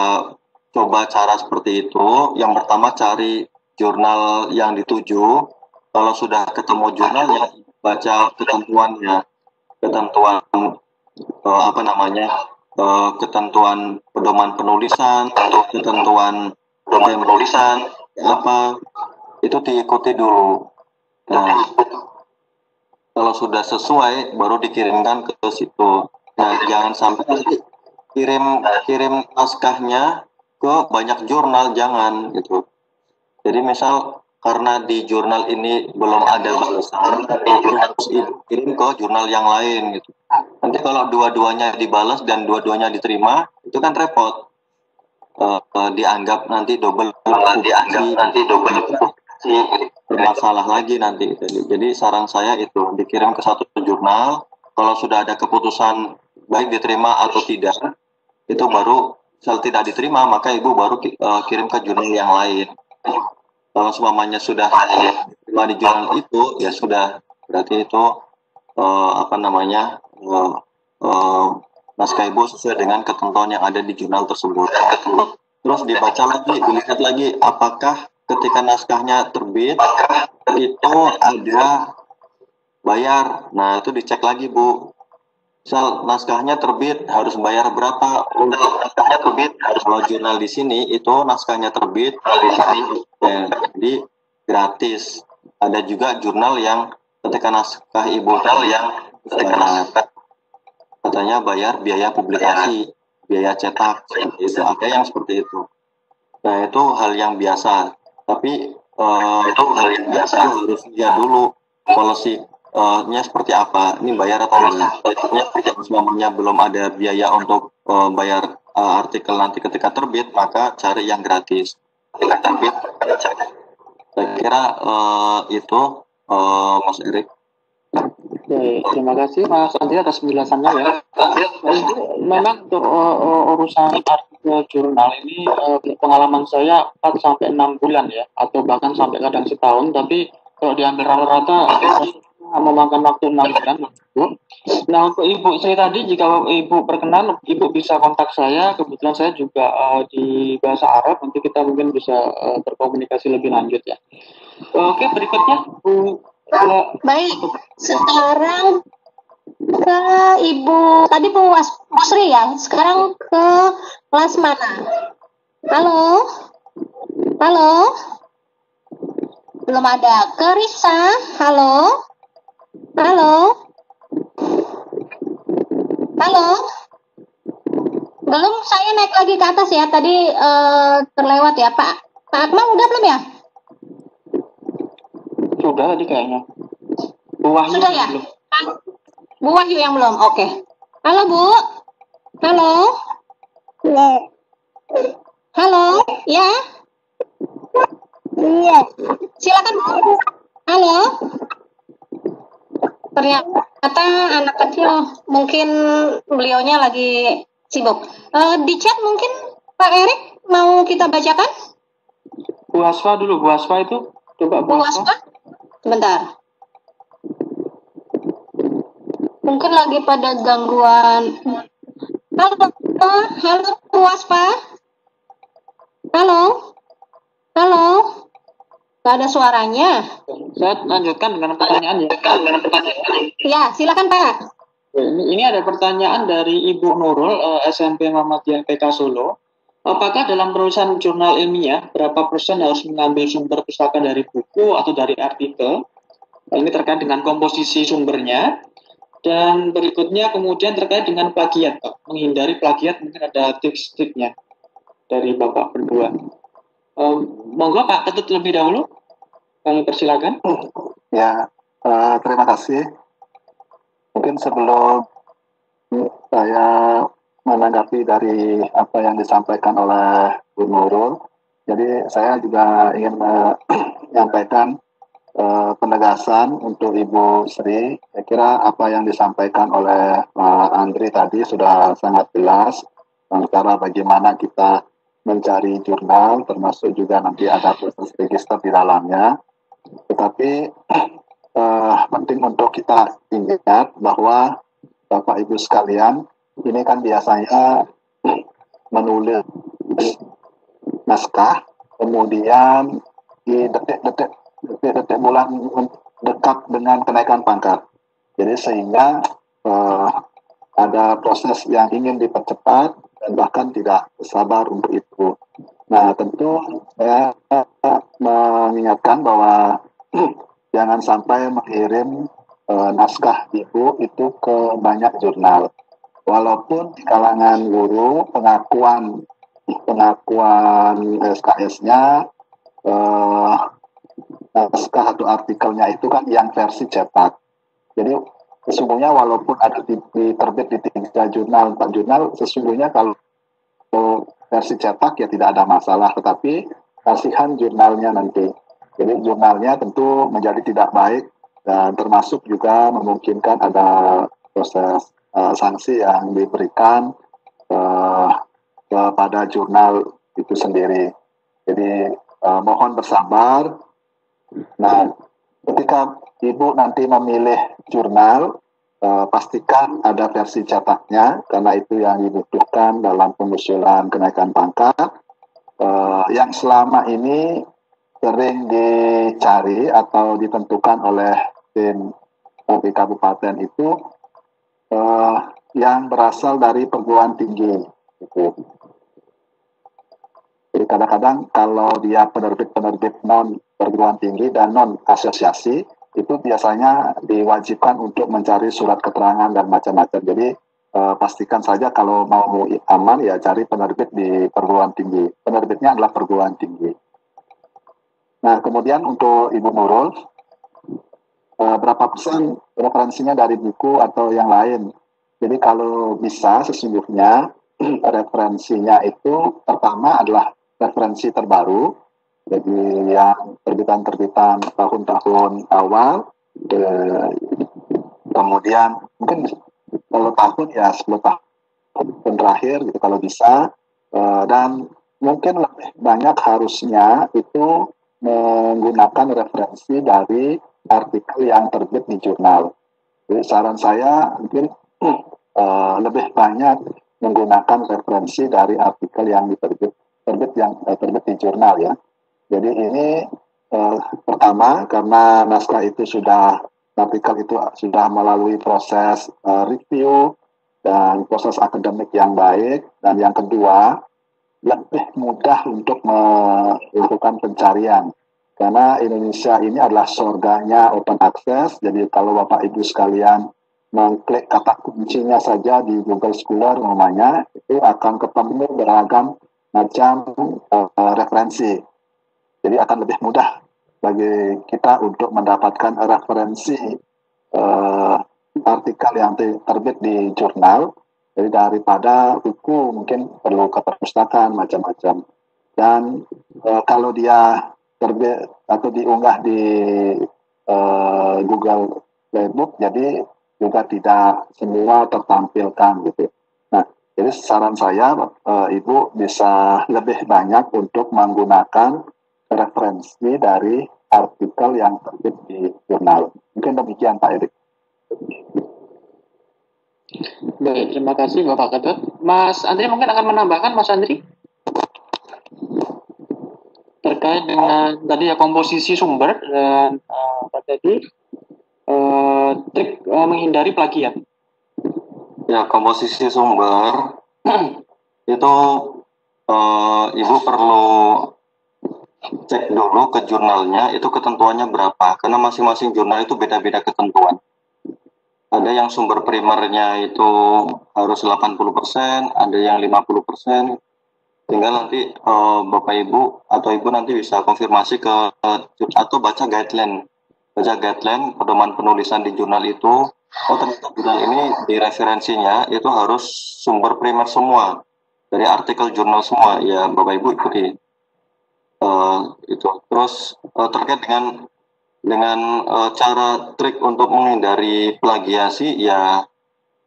coba cara seperti itu. Yang pertama cari jurnal yang dituju. Kalau sudah ketemu jurnalnya, baca ketentuannya, ketentuan ketentuan pedoman penulisan atau ketentuan pedoman penulisan apa itu diikuti dulu. Nah, kalau sudah sesuai baru dikirimkan ke situ. Nah, jangan sampai kirim naskahnya ke banyak jurnal, jangan gitu. Jadi misal karena di jurnal ini belum ada balasan, harus kirim ke jurnal yang lain gitu. Nanti kalau dua-duanya dibalas dan dua-duanya diterima, itu kan repot. Dianggap nanti double bermasalah lagi nanti. Jadi saran saya itu dikirim ke satu jurnal. Kalau sudah ada keputusan baik diterima atau tidak, itu baru misal tidak diterima, maka ibu baru kirim ke jurnal yang lain. Kalau semuanya sudah diterima di jurnal itu, ya sudah, berarti itu naskah ibu sesuai dengan ketentuan yang ada di jurnal tersebut. Terus dibaca lagi, dilihat lagi apakah ketika naskahnya terbit itu ada bayar. Nah, itu dicek lagi, Bu. Misal naskahnya terbit harus bayar berapa? Untuk naskahnya terbit harus, kalau jurnal di sini itu naskahnya terbit di sini jadi gratis. Ada juga jurnal yang ketika naskah ibu yang katanya bayar biaya publikasi, biaya cetak, itu ada yang seperti itu. Nah, itu hal yang biasa. Tapi itu hal yang biasa harus lihat dulu polisi-nya seperti apa. Ini bayar atau enggak? Semuanya belum ada biaya untuk bayar artikel nanti ketika terbit, maka cari yang gratis. Ketika terbit, saya kira itu Mas Erik. Oke, terima kasih Mas Andri atas penjelasannya ya. Memang untuk urusan artikel jurnal ini pengalaman saya 4-6 bulan ya, atau bahkan sampai kadang setahun, tapi kalau diambil rata-rata memakan waktu 6 bulan. Nah, untuk Ibu Sri tadi, jika Ibu berkenan, Ibu bisa kontak saya. Kebetulan saya juga di bahasa Arab, nanti kita mungkin bisa berkomunikasi lebih lanjut ya. Oke, berikutnya Bu. Baik, sekarang ke Ibu tadi Bu Sri ya. Sekarang ke kelas mana? Halo, halo, belum ada. Ke Risa, halo, halo, halo. Belum, saya naik lagi ke atas ya. Tadi terlewat ya, Pak. Pak Akmal udah belum ya? Sudah tadi kayaknya. Bu Wahyu sudah ya? Belum. Bu Wahyu yang belum. Oke. Halo, Bu. Halo. Halo. Ya. Iya. Silakan, Bu. Halo. Ternyata anak kecil, mungkin beliaunya lagi sibuk. Di chat mungkin Pak Erik mau kita bacakan? Bu Asfa dulu. Bu Asfa itu. Coba Bu Asfa. Sebentar. Mungkin lagi pada gangguan. Halo, halo Bu Aspa. Halo, halo. Gak ada suaranya. Saya lanjutkan dengan pertanyaan ya. Ya, silakan Pak. Ini ada pertanyaan dari Ibu Nurul, SMP Muhammadiyah PK Solo. Apakah dalam penulisan jurnal ilmiah, berapa persen harus mengambil sumber pustaka dari buku atau dari artikel? Ini terkait dengan komposisi sumbernya. Dan berikutnya kemudian terkait dengan plagiat, Pak. Menghindari plagiat, mungkin ada tips-tipsnya dari Bapak berdua. Monggo Pak Ketut lebih dahulu. Kami persilakan. Ya, terima kasih. Mungkin sebelum saya menanggapi dari apa yang disampaikan oleh Bu Nurul, jadi saya juga ingin menyampaikan penegasan untuk Ibu Sri. Saya kira apa yang disampaikan oleh Pak Andri tadi sudah sangat jelas tentang bagaimana kita mencari jurnal, termasuk juga nanti ada proses register di dalamnya. Tetapi penting untuk kita ingat bahwa Bapak Ibu sekalian, ini kan biasanya menulis naskah, kemudian di detik-detik bulan dekat dengan kenaikan pangkat. Jadi sehingga ada proses yang ingin dipercepat dan bahkan tidak sabar untuk itu. Nah, tentu saya mengingatkan bahwa jangan sampai mengirim naskah ibu itu ke banyak jurnal. Walaupun di kalangan guru pengakuan SKS-nya naskah atau artikelnya itu kan yang versi cetak. Jadi sesungguhnya walaupun ada terbit di 3 jurnal, 4 jurnal, sesungguhnya kalau versi cetak ya tidak ada masalah, tetapi kasihan jurnalnya nanti. Jadi jurnalnya tentu menjadi tidak baik dan termasuk juga memungkinkan ada proses sanksi yang diberikan kepada jurnal itu sendiri. Jadi mohon bersabar. Nah, ketika Ibu nanti memilih jurnal, pastikan ada versi cetaknya, karena itu yang dibutuhkan dalam pengusulan kenaikan pangkat. Yang selama ini sering dicari atau ditentukan oleh tim di kabupaten itu yang berasal dari perguruan tinggi. Gitu. Jadi kadang-kadang kalau dia penerbit non perguruan tinggi dan non asosiasi, itu biasanya diwajibkan untuk mencari surat keterangan dan macam-macam. Jadi pastikan saja kalau mau aman ya cari penerbit di perguruan tinggi. Penerbitnya adalah perguruan tinggi. Nah, kemudian untuk Ibu Nurul, berapa persen referensinya dari buku atau yang lain? Jadi kalau bisa sesungguhnya referensinya itu pertama adalah referensi terbaru, jadi yang terbitan-terbitan tahun-tahun awal, kemudian mungkin kalau tahun ya 10 tahun terakhir gitu kalau bisa, dan mungkin lebih banyak harusnya itu menggunakan referensi dari artikel yang terbit di jurnal. Jadi saran saya mungkin lebih banyak menggunakan referensi dari artikel yang terbit di jurnal ya. Jadi ini pertama karena naskah itu artikel itu sudah melalui proses review dan proses akademik yang baik, dan yang kedua lebih mudah untuk melakukan pencarian karena Indonesia ini adalah surganya open access. Jadi kalau Bapak Ibu sekalian mengklik kata kuncinya saja di Google Scholar namanya, itu akan ketemu beragam macam referensi. Jadi akan lebih mudah bagi kita untuk mendapatkan referensi artikel yang terbit di jurnal, jadi daripada buku mungkin perlu ke perpustakaan macam-macam. Dan kalau dia terbit atau diunggah di Google Playbook, jadi juga tidak semua tertampilkan gitu. Nah, jadi saran saya Ibu bisa lebih banyak untuk menggunakan referensi dari artikel yang terbit di jurnal. Mungkin demikian Pak Erik. Baik, terima kasih Bapak Ketut. Mas Andri mungkin akan menambahkan, Mas Andri, terkait dengan tadi ya komposisi sumber dan apa tadi trik menghindari plagiat. Ya, komposisi sumber itu Ibu perlu cek dulu ke jurnalnya itu ketentuannya berapa, karena masing-masing jurnal itu beda-beda ketentuan. Ada yang sumber primernya itu harus 80%, ada yang 50%. Tinggal nanti Bapak Ibu atau Ibu nanti bisa konfirmasi ke atau baca guideline. Baca guideline pedoman penulisan di jurnal itu. Oh, ternyata jurnal ini di referensinya itu harus sumber primer semua. Dari artikel jurnal semua. Ya, Bapak Ibu ikuti. Itu. Terus terkait dengan cara trik untuk menghindari plagiasi, ya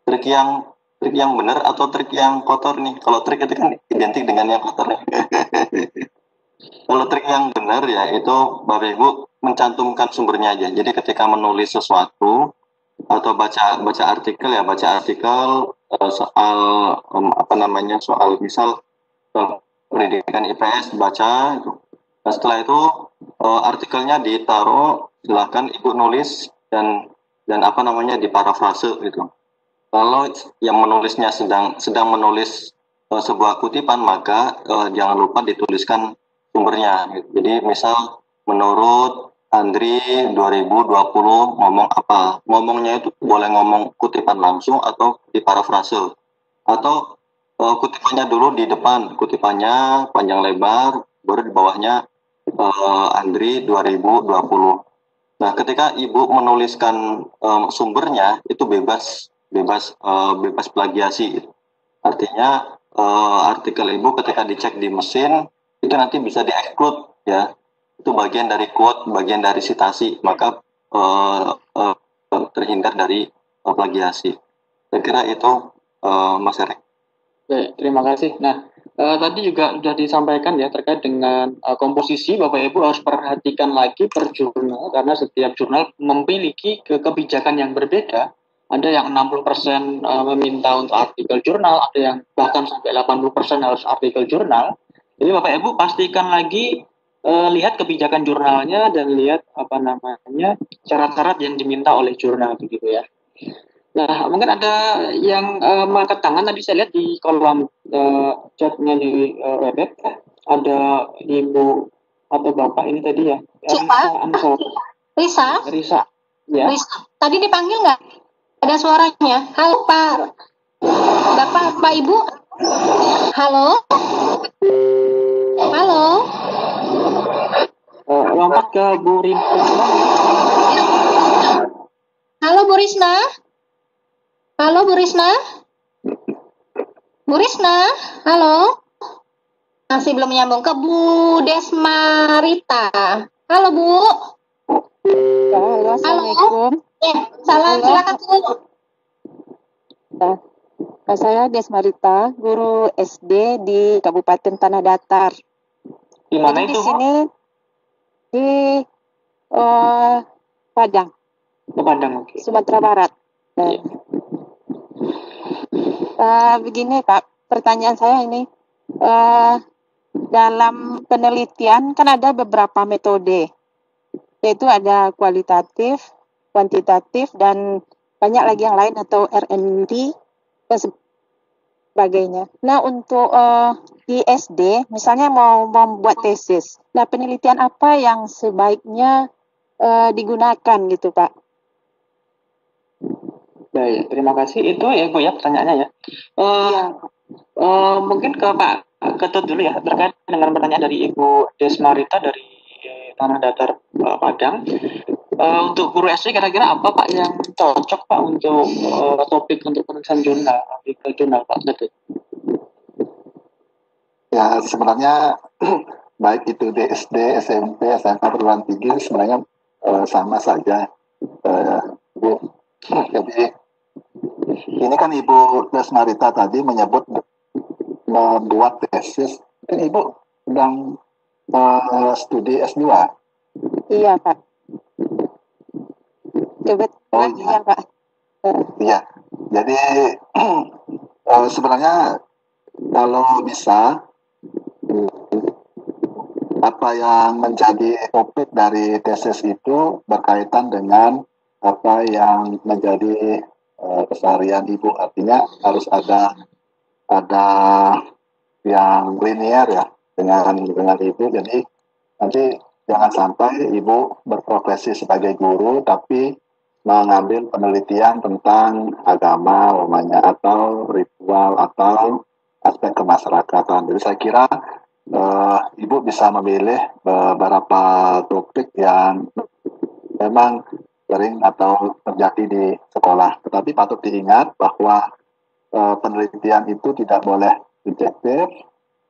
trik yang benar atau trik yang kotor nih. Kalau trik itu kan identik dengan yang kotor. Kalau trik yang benar ya itu Bapak Ibu mencantumkan sumbernya aja. Jadi ketika menulis sesuatu atau baca artikel ya baca artikel soal soal misal pendidikan IPS baca itu. Nah, setelah itu artikelnya ditaruh, silahkan Ibu nulis dan apa namanya diparafrase gitu. Kalau yang menulisnya sedang menulis sebuah kutipan, maka jangan lupa dituliskan sumbernya. Jadi misal menurut Andri 2020 ngomong apa? Ngomongnya itu boleh ngomong kutipan langsung atau diparafrase. Atau kutipannya dulu di depan, kutipannya panjang lebar, baru di bawahnya Andri 2020. Nah, ketika Ibu menuliskan sumbernya itu bebas plagiasi. Artinya artikel Ibu ketika dicek di mesin itu nanti bisa di-exclude ya. Itu bagian dari quote, bagian dari citasi, maka terhindar dari plagiasi. Saya kira itu Mas Erik. Baik, terima kasih. Nah, tadi juga sudah disampaikan ya terkait dengan komposisi. Bapak Ibu harus perhatikan lagi per jurnal karena setiap jurnal memiliki kebijakan yang berbeda. Ada yang 60% meminta untuk artikel jurnal, ada yang bahkan sampai 80% harus artikel jurnal. Jadi Bapak Ibu pastikan lagi lihat kebijakan jurnalnya dan lihat apa namanya syarat-syarat yang diminta oleh jurnal begitu ya. Nah, mungkin ada yang mengangkat tangan tadi saya lihat di kolom chatnya di web ada ibu atau bapak ini tadi ya. Risa. Ya. Risa. Tadi dipanggil nggak? Ada suaranya. Halo Pak. Bapak, Pak Ibu. Halo. Halo. Lompat ke Bu Risna. Halo Bu Risna. Halo Bu Risna. Bu Risna, halo. Masih belum nyambung ke Bu Desmarita. Halo Bu. Halo, Assalamualaikum. Salam, silakan Bu. Saya Desmarita, guru SD di Kabupaten Tanah Datar. Di mana itu? Di sini di Padang. Padang, oke. Sumatera Barat. Begini Pak, pertanyaan saya ini dalam penelitian kan ada beberapa metode, yaitu ada kualitatif, kuantitatif, dan banyak lagi yang lain atau R&D dan sebagainya. Nah untuk di SD, misalnya mau membuat tesis, nah penelitian apa yang sebaiknya digunakan gitu Pak? Baik, terima kasih. Itu ya Bu ya pertanyaannya ya. Mungkin ke Pak Ketut dulu ya terkait dengan pertanyaan dari Ibu Desmarita dari Tanah Datar Padang. Untuk guru SD kira-kira apa Pak yang cocok Pak untuk topik untuk penulisan jurnal, artikel jurnal Pak Ketut? Ya sebenarnya baik itu di SD, SMP, SMA, perguruan tinggi sebenarnya sama saja, Bu. Jadi ini kan Ibu Desmarita tadi menyebut membuat tesis. Kan Ibu sedang studi S2? Iya Pak. Kebetulan iya Pak. Iya. Jadi sebenarnya kalau bisa apa yang menjadi topik dari tesis itu berkaitan dengan apa yang menjadi keseharian Ibu, artinya harus ada yang linear ya dengan Ibu. Jadi nanti jangan sampai Ibu berprofesi sebagai guru tapi mengambil penelitian tentang agama umpamanya atau ritual atau aspek kemasyarakatan. Jadi saya kira Ibu bisa memilih beberapa topik yang memang sering atau terjadi di sekolah. Tetapi patut diingat bahwa penelitian itu tidak boleh subjektif,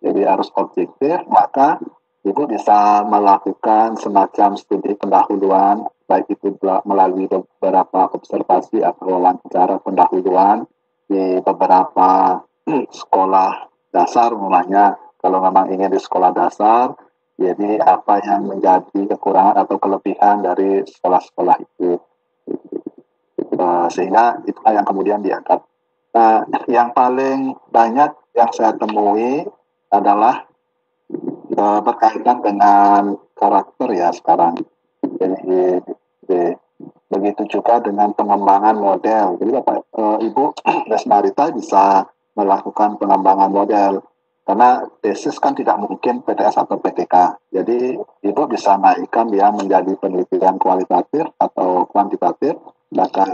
jadi harus objektif. Maka Ibu bisa melakukan semacam studi pendahuluan, baik itu melalui beberapa observasi atau wawancara pendahuluan di beberapa sekolah dasar umpamanya. Kalau memang ingin di sekolah dasar, jadi apa yang menjadi kekurangan atau kelebihan dari sekolah-sekolah itu, sehingga itu yang kemudian diangkat. Nah, yang paling banyak yang saya temui adalah berkaitan dengan karakter ya sekarang. Jadi begitu juga dengan pengembangan model. Jadi Bapak Ibu Lesmarita bisa melakukan pengembangan model karena tesis kan tidak mungkin PTS atau PTK. Jadi Ibu bisa naikkan dia menjadi penelitian kualitatif atau kuantitatif, bahkan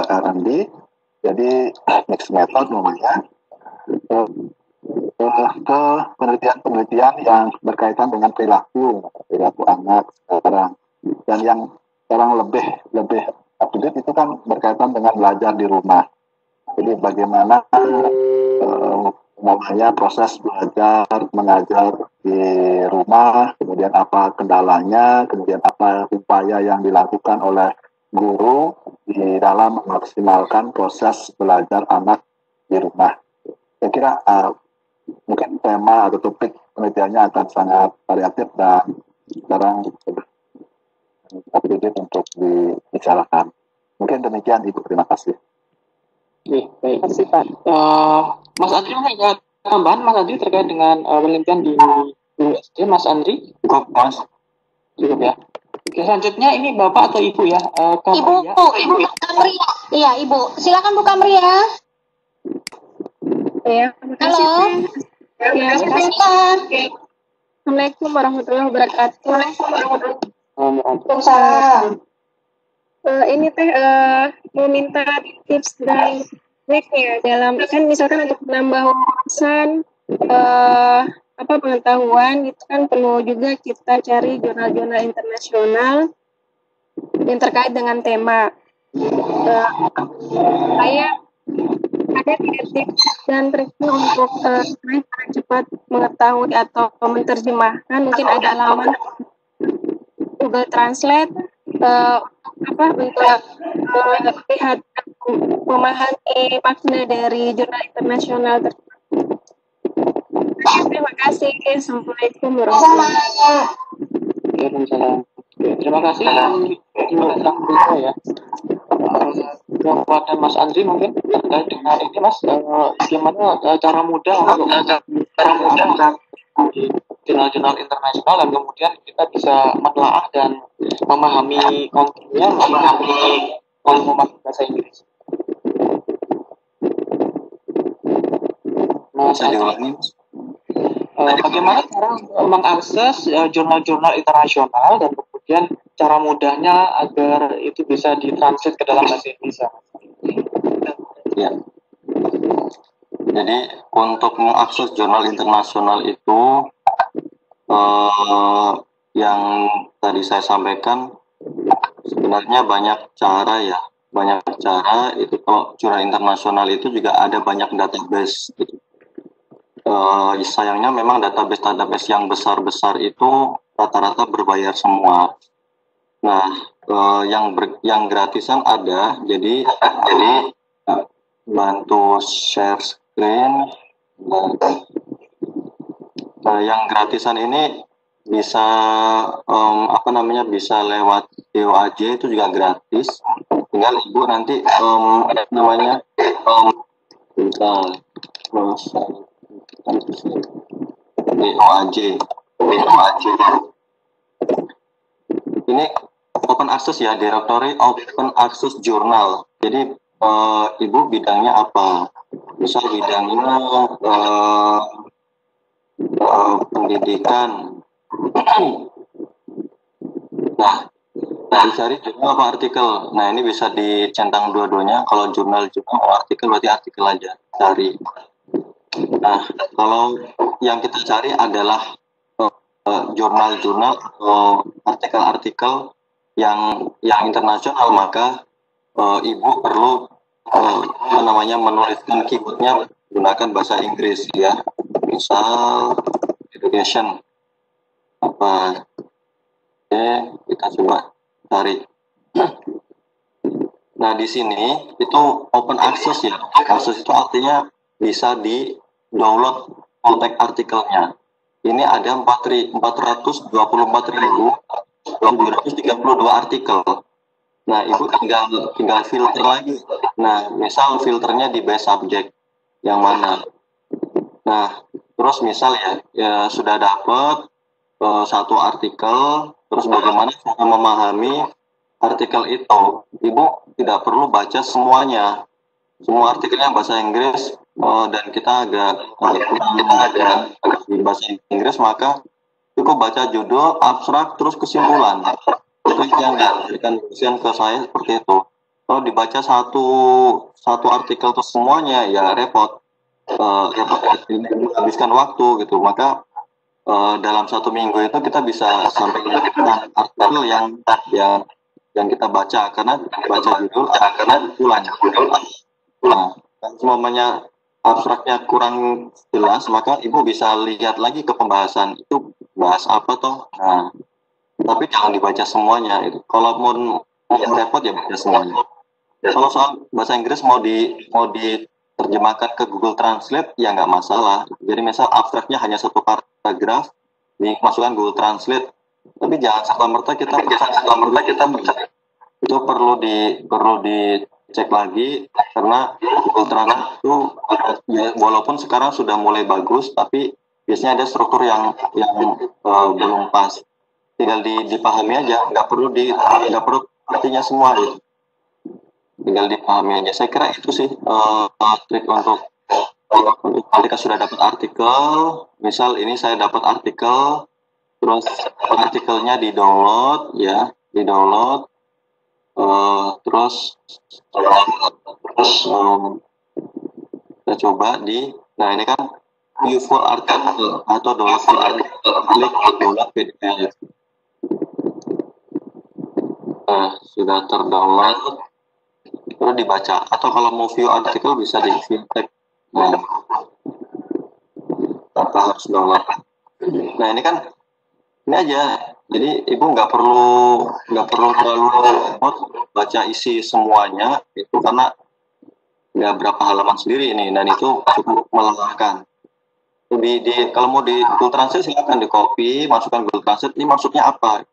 R&D. Jadi mixed method namanya. Ke penelitian-penelitian yang berkaitan dengan perilaku anak sekarang, dan yang sekarang lebih up to date itu kan berkaitan dengan belajar di rumah. Jadi bagaimana namanya proses belajar mengajar di rumah, kemudian apa kendalanya, kemudian apa upaya yang dilakukan oleh guru di dalam memaksimalkan proses belajar anak di rumah. Saya kira mungkin tema atau topik penelitiannya akan sangat variatif dan sekarang update untuk dibicarakan. Mungkin demikian Ibu, terima kasih. Oke, baik. Terima kasih Pak. Mas Andri mungkin ada tambahan Mas Andri terkait dengan penelitian di USD, Mas Andri? Cukup, Mas. Cukup ya. Oke, selanjutnya ini Bapak atau Ibu ya? Ibu Kamria. Iya, Ibu. Silakan Bu Kamria. Ya, halo. Ya, Assalamualaikum warahmatullahi wabarakatuh. Waalaikumsalam. Ini teh mau minta tips dan triknya dalam kan misalkan untuk menambah wawasan pengetahuan itu kan perlu juga kita cari jurnal-jurnal internasional yang terkait dengan tema. Saya ada tips dan triknya untuk cepat mengetahui atau menerjemahkan, mungkin ada halaman Google Translate untuk lihat memahami makna dari jurnal internasional tersebut. Terima kasih. Assalamualaikum warahmatullahi wabarakatuh. Waalaikumsalam. Terima kasih. Ya. Kepada Mas Andri mungkin terkait dengan ini Mas, gimana cara mudah untuk di jurnal-jurnal internasional dan kemudian kita bisa menelaah dan memahami kontennya, memahami bahasa Inggris. Mas Andri, bagaimana cara mengakses jurnal-jurnal internasional dan kemudian cara mudahnya agar itu bisa ditranslate ke dalam bahasa Indonesia? Ya. Jadi untuk mengakses jurnal internasional itu yang tadi saya sampaikan sebenarnya banyak cara ya. Banyak cara itu. Kalau jurnal internasional itu juga ada banyak database gitu. Sayangnya memang database yang besar-besar itu rata-rata berbayar semua. Nah, yang gratisan ada, jadi bantu share screen. Nah, yang gratisan ini bisa bisa lewat DOAJ, itu juga gratis. Tinggal Ibu nanti DOAJ. Ini open access ya, Directory Open Access Journal. Jadi Ibu bidangnya apa? Misal bidangnya pendidikan. Nah, dicari jurnal apa artikel. Nah, ini bisa dicentang dua-duanya. Kalau jurnal artikel berarti artikel aja cari. Nah, kalau yang kita cari adalah jurnal-jurnal atau artikel-artikel yang internasional, maka Ibu perlu menuliskan keywordnya menggunakan bahasa Inggris ya. Misal education apa. Oke, kita coba cari. Nah, di sini itu open access ya. Access itu artinya bisa di-download full text artikelnya. Ini ada 424.732 artikel. Nah, Ibu tinggal filter lagi. Nah, misal filternya di base subject yang mana. Nah, terus misal ya sudah dapat. satu artikel, terus bagaimana cara memahami artikel itu. Ibu tidak perlu baca semuanya, semua artikelnya bahasa Inggris, dan kita agak di bahasa Inggris, maka cukup baca judul, abstrak, terus kesimpulan. Itu yang diberikan dosen ke saya seperti itu. Kalau dibaca satu artikel terus semuanya, ya repot, ini menghabiskan waktu gitu. Maka dalam 1 minggu itu kita bisa sampai dengan artikel yang kita baca, karena baca judul, karena kesimpulannya. Nah, semuanya abstraknya kurang jelas, maka ibu bisa lihat lagi ke pembahasan itu bahas apa toh. Nah, tapi jangan dibaca semuanya itu. Kalau mau yang repot ya baca semuanya. Kalau soal bahasa Inggris mau diterjemahkan ke Google Translate ya nggak masalah. Jadi misal abstraknya hanya 1 paragraf, dimasukkan Google Translate. Tapi jangan serta-merta kita itu perlu dicek lagi, karena Google Translate itu ya, walaupun sekarang sudah mulai bagus, tapi biasanya ada struktur yang belum pas. Tinggal dipahami aja, nggak perlu artinya semua gitu. Tinggal dipahami aja. Saya kira itu sih trik untuk ketika sudah dapat artikel. Misal ini saya dapat artikel, terus artikelnya di-download ya, terus kita coba nah ini kan view full article atau download full article, klik download PDF. Sudah terdownload, terus dibaca. Atau kalau mau view artikel bisa di view text, tanpa harus download. Nah ini kan ini aja. Jadi ibu nggak perlu terlalu baca isi semuanya itu, karena nggak berapa halaman sendiri ini, dan itu cukup melelahkan. Kalau mau di Google Translate silakan di copy, masukkan Google Translate, ini maksudnya apa?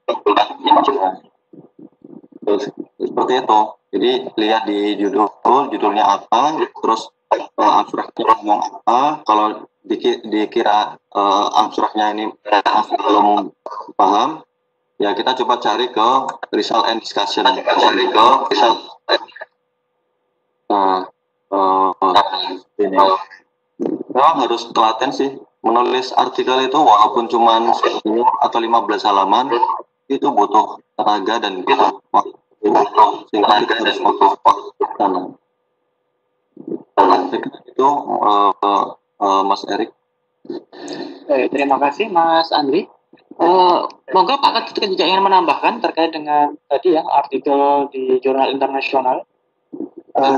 Terus, seperti itu. Jadi lihat di judulnya apa, terus abstraknya ngomong apa. Kalau dikira abstraknya ini belum paham, ya kita coba cari ke result and discussion. Ini memang harus telaten sih. Menulis artikel itu walaupun cuma 10 atau 15 halaman, itu butuh tenaga dan butuh waktu, sehingga kita harus fokus ke sana. Itu Mas Erik. Terima kasih Mas Andri. Moga Pak Ketut juga ingin menambahkan terkait dengan tadi ya artikel di jurnal internasional.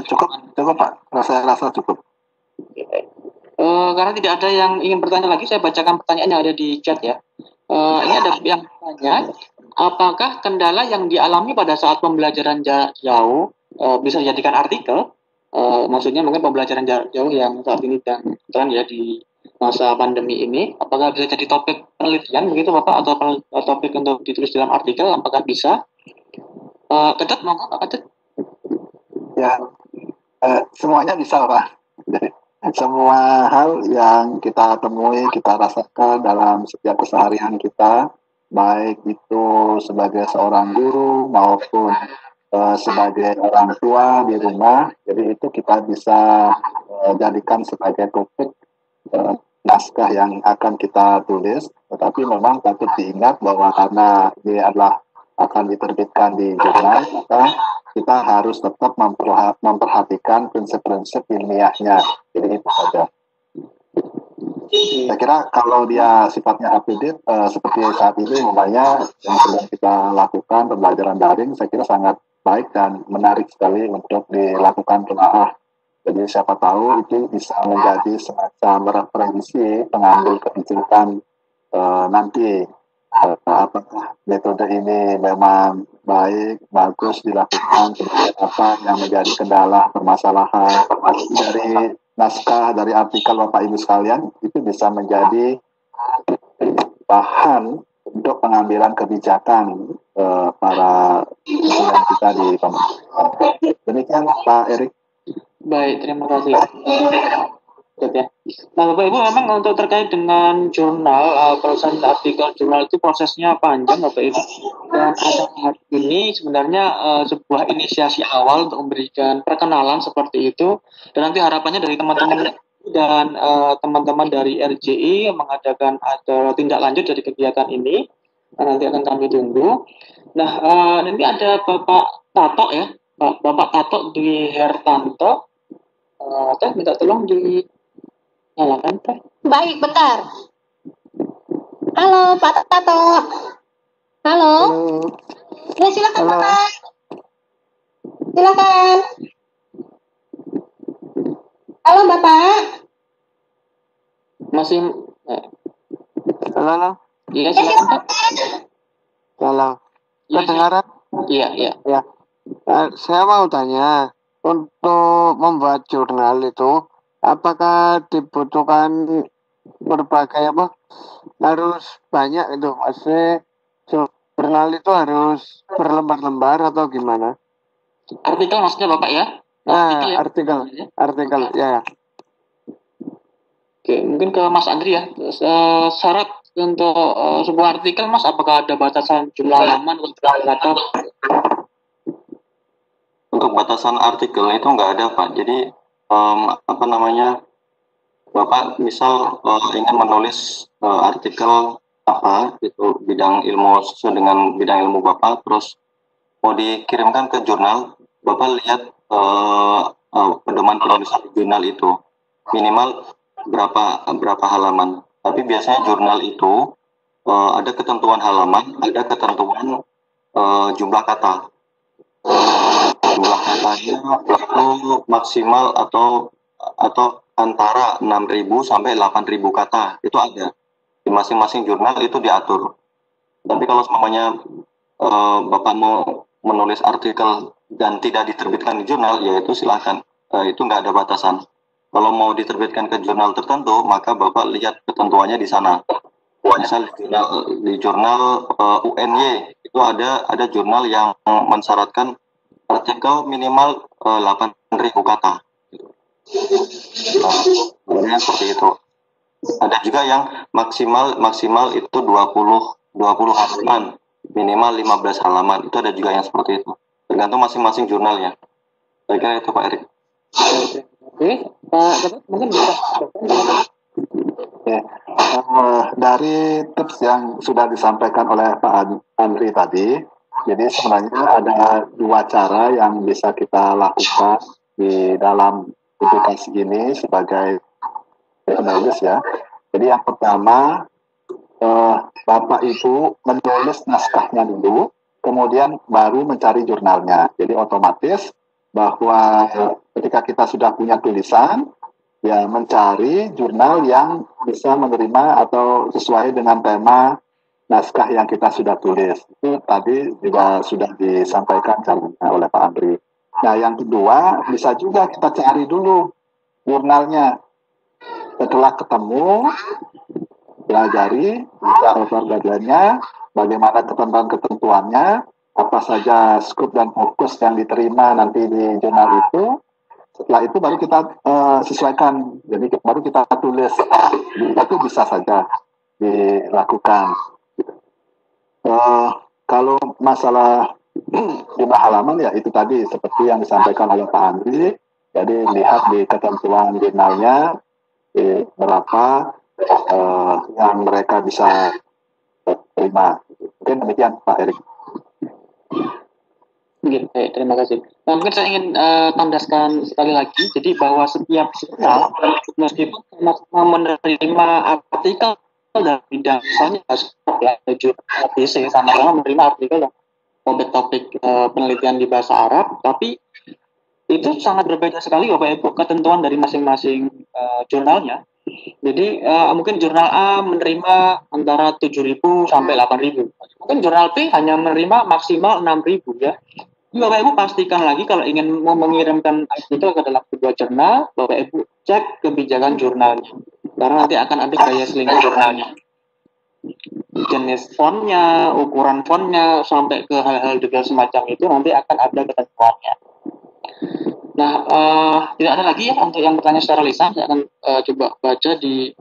Cukup Pak, saya rasa cukup. Karena tidak ada yang ingin bertanya lagi, saya bacakan pertanyaan yang ada di chat ya. Ini ada yang bertanya, apakah kendala yang dialami pada saat pembelajaran jarak jauh bisa dijadikan artikel? Maksudnya mungkin pembelajaran jarak jauh yang saat ini dan ya di masa pandemi ini, apakah bisa jadi topik penelitian begitu Bapak, atau topik untuk ditulis dalam artikel? Apakah bisa? Ketut, monggo Pak Ketut. Ya, semuanya bisa Pak. Jadi, semua hal yang kita temui, kita rasakan dalam setiap keseharian kita, baik itu sebagai seorang guru maupun sebagai orang tua di rumah, jadi itu kita bisa jadikan sebagai topik naskah yang akan kita tulis. Tetapi memang patut diingat bahwa karena ini adalah akan diterbitkan di jurnal, maka kita harus tetap memperhatikan prinsip-prinsip ilmiahnya. Jadi itu saja. Saya kira kalau dia sifatnya up-to-date, seperti saat ini umpamanya yang sedang kita lakukan pembelajaran daring, saya kira sangat baik dan menarik sekali untuk dilakukan telah. Jadi siapa tahu itu bisa menjadi semacam referensi pengambil kebijakan nanti. Apakah metode ini memang baik, bagus dilakukan, kemudian apa yang menjadi kendala, permasalahan dari naskah, dari artikel Bapak Ibu sekalian, itu bisa menjadi bahan untuk pengambilan kebijakan para pimpinan kita di pemerintahan. Demikian Pak Erik. Baik, terima kasih. Ya. Nah, Bapak Ibu memang untuk terkait dengan jurnal, penulisan artikel jurnal itu prosesnya panjang, Bapak Ibu. Dan acara hari ini sebenarnya sebuah inisiasi awal untuk memberikan perkenalan seperti itu. Dan nanti harapannya dari teman-teman dan teman-teman dari RJI yang mengadakan ada tindak lanjut dari kegiatan ini. Nanti akan kami tunggu. Nah, nanti ada Bapak Tato ya, Bapak Tato Dwi Hertanto. Teh minta tolong dinyalakan, Teh. Baik, bentar. Halo, Pak Tato. Halo. Ya, silakan, Bapak. Silakan. Halo, Bapak. Masih Halo. iya, silakan, Pak. Halo. Iya, Kedengaran? Iya. Ya. Saya mau tanya, untuk membuat jurnal itu, apakah dibutuhkan berbagai apa? Harus banyak itu, maksudnya jurnal itu harus berlembar-lembar atau gimana? Artikel maksudnya Bapak ya? Nah, ya? artikel, ya. Oke, mungkin ke Mas Andri ya. Syarat untuk sebuah artikel, Mas, apakah ada batasan jumlah halaman untuk kata? Untuk batasan artikel itu nggak ada, Pak. Jadi apa namanya, Bapak misal ingin menulis artikel apa itu bidang ilmu sesuai dengan bidang ilmu Bapak, terus mau dikirimkan ke jurnal, Bapak lihat pedoman penulisan jurnal itu minimal berapa halaman. Tapi biasanya jurnal itu ada ketentuan halaman, ada ketentuan jumlah kata. Jumlah katanya itu maksimal atau antara 6.000 sampai 8.000 kata, itu ada di masing-masing jurnal, itu diatur. Tapi kalau semuanya Bapak mau menulis artikel dan tidak diterbitkan di jurnal, ya itu silakan, itu nggak ada batasan. Kalau mau diterbitkan ke jurnal tertentu, maka Bapak lihat ketentuannya di sana. Misal di jurnal UNY itu ada jurnal yang mensyaratkan artikel minimal 8.000 kata. Sebenarnya seperti itu. Ada juga yang maksimal itu 20 halaman, minimal 15 halaman. Itu ada juga yang seperti itu. Tergantung masing-masing jurnalnya. Saya kira itu, Pak Erik. Oke, Pak Gatot mungkin bisa. Dari tips yang sudah disampaikan oleh Pak Andri tadi, jadi sebenarnya ada dua cara yang bisa kita lakukan di dalam publikasi ini sebagai penulis ya. Jadi yang pertama, Bapak Ibu menulis naskahnya dulu, kemudian baru mencari jurnalnya. Jadi otomatis bahwa ketika kita sudah punya tulisan, ya mencari jurnal yang bisa menerima atau sesuai dengan tema naskah yang kita sudah tulis. Itu tadi juga sudah disampaikan caranya oleh Pak Andri. Nah, yang kedua, bisa juga kita cari dulu jurnalnya. Setelah ketemu, pelajari, bisa guideline-nya, bagaimana ketentuan-ketentuannya, apa saja skop dan fokus yang diterima nanti di jurnal itu. Setelah itu baru kita sesuaikan, jadi baru kita tulis. Itu bisa saja dilakukan. Kalau masalah jumlah halaman ya itu tadi seperti yang disampaikan oleh Pak Andri. Jadi lihat di ketentuan jurnalnya berapa yang mereka bisa terima. Mungkin demikian Pak Erik. Baik, terima kasih. Nah, mungkin saya ingin tandaskan sekali lagi, jadi bahwa setiap jurnal meskipun sama menerima artikel dari bidang, misalnya ada jurnal PC sama-sama menerima artikel yang topik penelitian di bahasa Arab, tapi itu sangat berbeda sekali Bapak Ibu ketentuan dari masing-masing jurnalnya. Jadi mungkin jurnal A menerima antara 7.000 sampai 8.000. Mungkin jurnal B hanya menerima maksimal 6.000 ya. Bapak Ibu pastikan lagi kalau ingin mau mengirimkan artikel ke dalam sebuah jurnal, Bapak Ibu cek kebijakan jurnalnya. Karena nanti akan ada gaya selingan jurnalnya. Jenis fontnya, ukuran fontnya, sampai ke hal-hal detail semacam itu nanti akan ada ketentuannya. Nah, tidak ada lagi ya untuk yang bertanya secara lisan. Saya akan coba baca di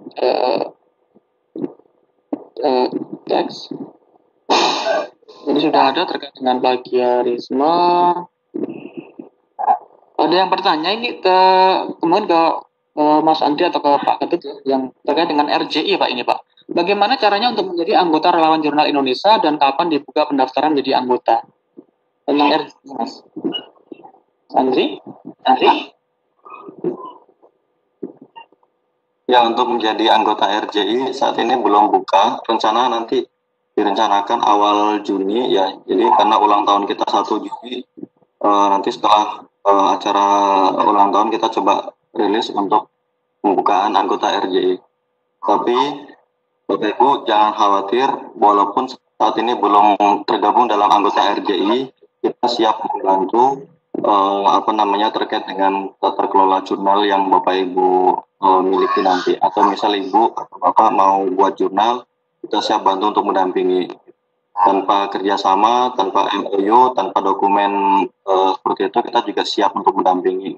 teks. Jadi sudah ada terkait dengan plagiarisme. Ada yang bertanya ini kemudian ke Mas Andri atau ke Pak Ketut ya, yang terkait dengan RJI Pak ini Pak. Bagaimana caranya untuk menjadi anggota Relawan Jurnal Indonesia dan kapan dibuka pendaftaran menjadi anggota? Tentang RJI Mas Andri? Ya, untuk menjadi anggota RJI saat ini belum buka. Rencana nanti direncanakan awal Juni ya. Jadi karena ulang tahun kita 1 Juni, nanti setelah acara ulang tahun kita coba rilis untuk pembukaan anggota RJI. Tapi Bapak Ibu jangan khawatir, walaupun saat ini belum tergabung dalam anggota RJI, kita siap membantu terkait dengan tata kelola jurnal yang Bapak Ibu miliki nanti. Atau misal Ibu atau Bapak mau buat jurnal, kita siap bantu untuk mendampingi. Tanpa kerjasama, tanpa MOU, tanpa dokumen seperti itu, kita juga siap untuk mendampingi.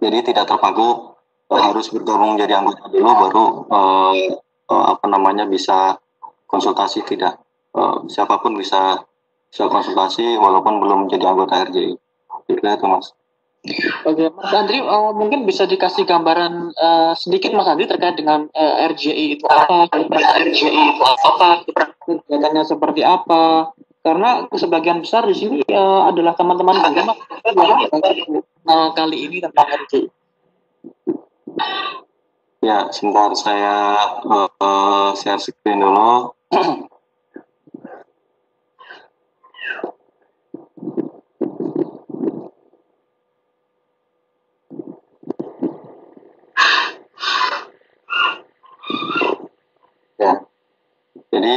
Jadi tidak terpaku harus bergabung menjadi anggota dulu baru bisa konsultasi, tidak. Siapapun bisa konsultasi walaupun belum menjadi anggota RJI. Itu Mas. Oke, Mas Andri, mungkin bisa dikasih gambaran sedikit Mas Andri terkait dengan RJI itu apa, kegiatannya seperti apa? Karena sebagian besar di sini adalah teman-teman yang kali ini tentang RJI. Ya, sebentar saya share screen dulu. Ya, jadi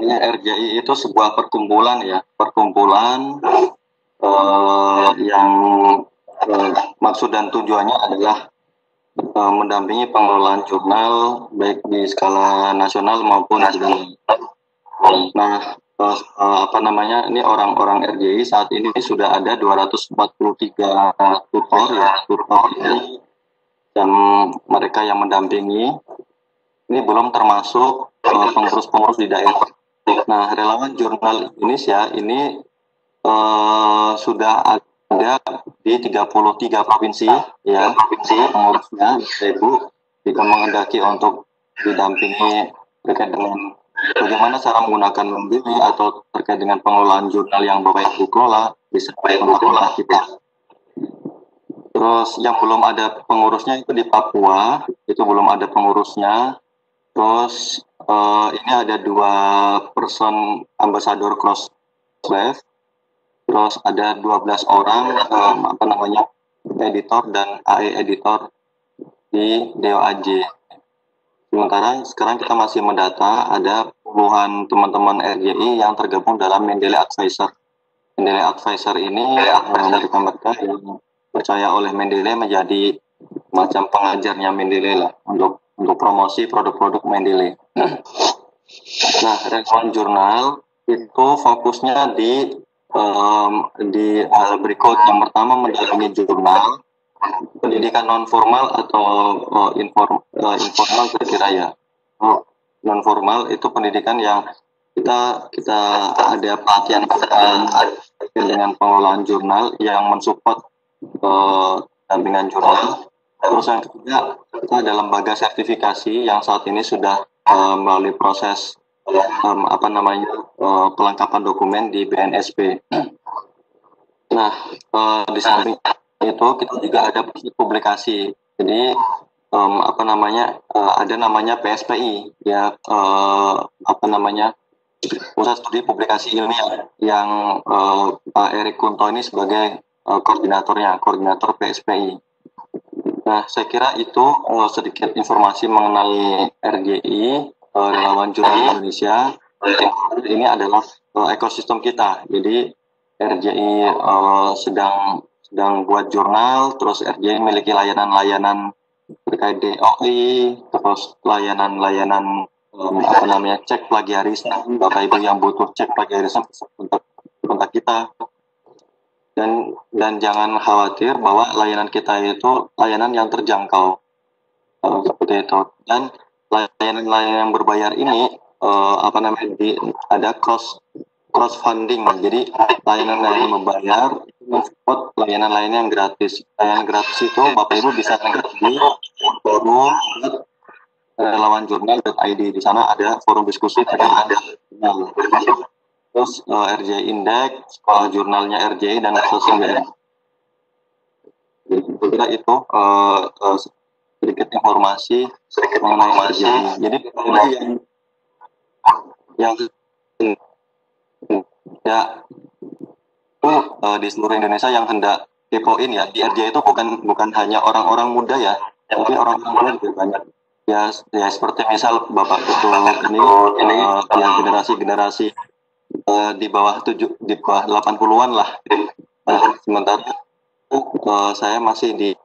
RJI itu sebuah perkumpulan ya, yang maksud dan tujuannya adalah mendampingi pengelolaan jurnal baik di skala nasional maupun regional. Nah, ini orang-orang RJI saat ini sudah ada 243 tutor ini, dan mereka yang mendampingi ini belum termasuk pengurus-pengurus di daerah. Nah, Relawan Jurnal Indonesia ini sudah ada di 33 provinsi ya, pengurusnya. Ibu jika menghendaki untuk didampingi terkait dengan bagaimana cara menggunakan Mandiri atau terkait dengan pengelolaan jurnal yang Bapak Ibu kelola, bisa kontak kita. Terus yang belum ada pengurusnya itu di Papua, itu belum ada pengurusnya. Terus ini ada 2 person ambasador cross-wave. Terus ada 12 orang editor dan AE editor di DOAJ. Sementara sekarang kita masih mendata ada puluhan teman-teman RJI yang tergabung dalam Mendeley Advisor. Mendeley Advisor ini mereka yang percaya oleh Mendeley menjadi macam pengajarnya Mendeley lah untuk promosi produk-produk Mendeley. Nah, Relawan Jurnal itu fokusnya di hal berikut. Yang pertama, mendampingi jurnal, pendidikan non formal atau informal kira-kira ya. Non formal itu pendidikan yang kita ada pelatihan dengan pengelolaan jurnal yang mensupport dampingan jurnal. Terus yang ketiga, kita ada lembaga sertifikasi yang saat ini sudah melalui proses pelengkapan dokumen di BNSP. Nah, di samping itu kita juga ada publikasi. Jadi ada namanya PSPI ya, Pusat Studi Publikasi Ilmiah yang Pak Erik Kunto ini sebagai koordinator PSPI. Nah, saya kira itu sedikit informasi mengenai RJI, Relawan Jurnal Indonesia. Ini adalah ekosistem kita. Jadi RJI sedang buat jurnal, terus RJI memiliki layanan-layanan terkait DOI, terus layanan-layanan cek plagiarisme. Bapak Ibu yang butuh cek plagiarisme bisa kontak kita. dan jangan khawatir bahwa layanan kita itu layanan yang terjangkau, seperti itu. Dan layanan yang berbayar ini ada cross funding. Jadi layanan membayar mensupport layanan yang gratis. Layanan gratis itu Bapak Ibu bisa lihat di forum relawanjurnal.id. Di sana ada forum diskusi terkait dengan jurnal. Terus RJI Index, sekolah jurnalnya RJI dan sosial media. Jadi saya kira itu sedikit informasi mengenai RJI. Jadi yang ya di seluruh Indonesia yang hendak kepoin ya, di RJI itu bukan hanya orang-orang muda ya, tapi orang-orang muda juga banyak. Ya seperti misal Bapak Ketua ini yang generasi di bawah 80-an lah. Sementara saya masih di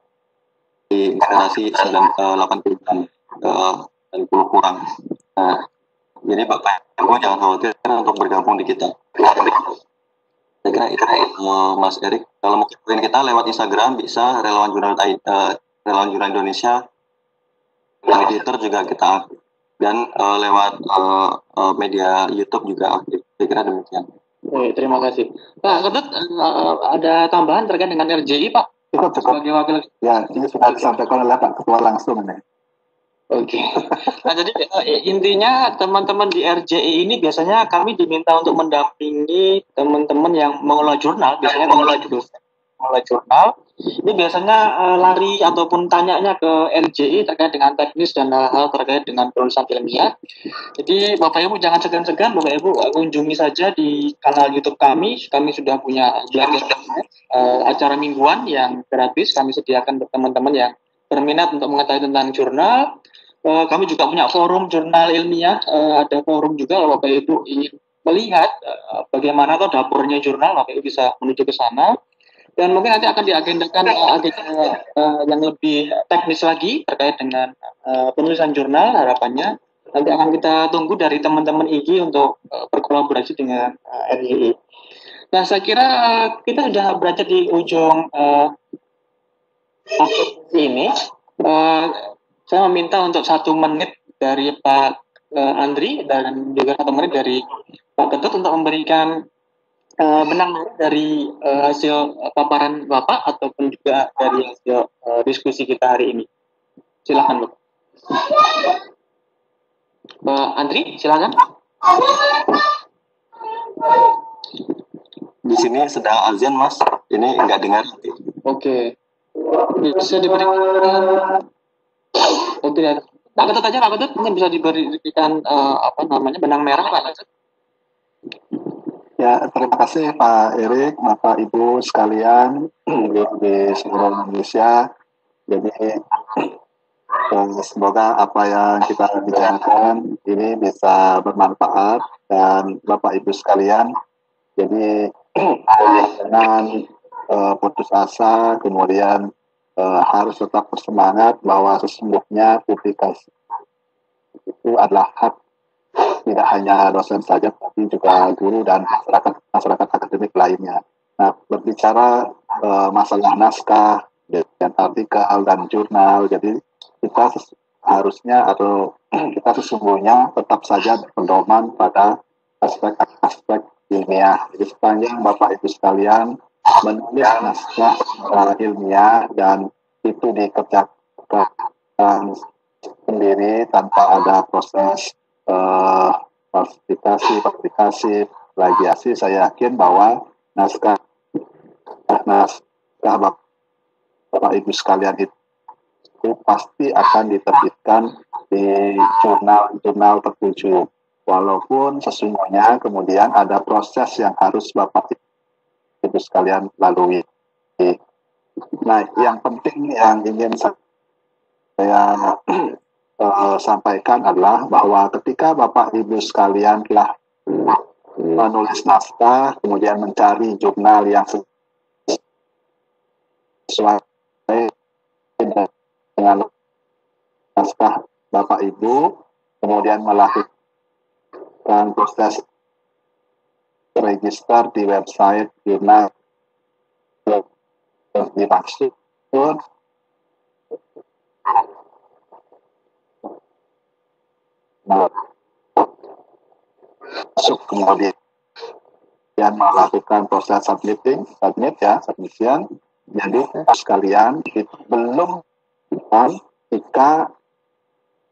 generasi 80-an dan 10 kurang. Jadi Bapak Ibu jangan khawatir untuk bergabung di kita. Saya kira itu Mas Erik. Kalau mau kepoin kita lewat Instagram bisa Relawan Jurnal Indonesia. Di Twitter juga kita aktif. Dan lewat media YouTube juga aktif. Saya kira demikian. Terima kasih. Pak Ketut, ada tambahan terkait dengan RJI, Pak? Cukup. Sebagai wakil. Ya, ini sudah disampaikan oleh Pak Ketua langsung nih. Oke. Nah, jadi intinya teman-teman di RJI ini biasanya kami diminta untuk mendampingi teman-teman yang mengelola jurnal, biasanya mengelola jurnal. Ini biasanya lari ataupun tanyanya ke RJI terkait dengan teknis dan hal-hal terkait dengan penulisan ilmiah. Jadi Bapak Ibu jangan segan-segan, Bapak Ibu kunjungi saja di kanal YouTube kami. Kami sudah punya acara mingguan yang gratis kami sediakan untuk teman-teman yang berminat untuk mengetahui tentang jurnal. Kami juga punya forum jurnal ilmiah, ada forum juga kalau Bapak Ibu ingin melihat bagaimana atau dapurnya jurnal, Bapak Ibu bisa menuju ke sana. Dan mungkin nanti akan diagendakan yang lebih teknis lagi terkait dengan penulisan jurnal. Harapannya nanti akan kita tunggu dari teman-teman IG untuk berkolaborasi dengan RJI. Nah, saya kira kita sudah berada di ujung ini. Saya meminta untuk 1 menit dari Pak Andri dan juga 1 menit dari Pak Ketut untuk memberikan benang dari hasil paparan Bapak ataupun juga dari hasil diskusi kita hari ini. Silakan, Bapak. Pak Andri, silakan. Di sini sedang azan, Mas. Ini nggak dengar. Oke. Bisa diberikan. Oke, Pak Ketut aja, Pak Ketut mungkin bisa diberikan benang merah, Pak Ketut. Ya, terima kasih Pak Erik, Bapak Ibu sekalian di seluruh Indonesia. Jadi semoga apa yang kita bicarakan ini bisa bermanfaat dan Bapak Ibu sekalian. Jadi jangan putus asa, kemudian harus tetap bersemangat bahwa sesungguhnya publikasi itu adalah hak tidak hanya dosen saja, tapi juga guru dan masyarakat akademik lainnya. Nah, berbicara masalah naskah, dan artikel dan jurnal, jadi kita harusnya atau kita sesungguhnya tetap saja berpedoman pada aspek-aspek ilmiah. Jadi sepanjang Bapak Ibu sekalian menulis naskah ilmiah dan itu dikerjakan sendiri tanpa ada proses publikasi, plagiasi, saya yakin bahwa naskah Bapak Ibu sekalian itu pasti akan diterbitkan di jurnal tertuju. Walaupun sesungguhnya kemudian ada proses yang harus Bapak Ibu sekalian lalui. Nah, yang penting yang ingin saya sampaikan adalah bahwa ketika Bapak Ibu sekalian telah menulis naskah, kemudian mencari jurnal yang sesuai dengan naskah Bapak Ibu, kemudian melakukan proses register di website jurnal dimaksud masuk kemudian melakukan proses submission. Jadi sekalian itu belum jika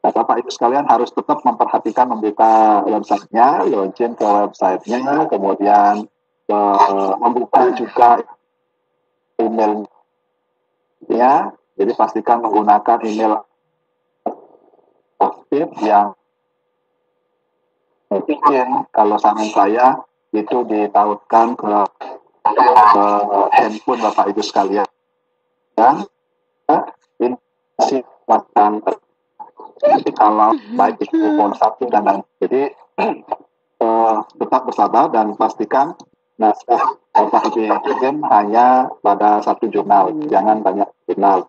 Bapak Ibu sekalian harus tetap memperhatikan membuka websitenya, login ke websitenya, kemudian membuka juga emailnya. Jadi pastikan menggunakan email aktif yang mungkin kalau saran saya itu ditautkan ke handphone Bapak Ibu sekalian. Dan ini silakan kalau baik itu phone 1 dan lain. Jadi tetap bersabar dan pastikan naskah Bapak Ibu kirim hanya pada satu jurnal, jangan banyak jurnal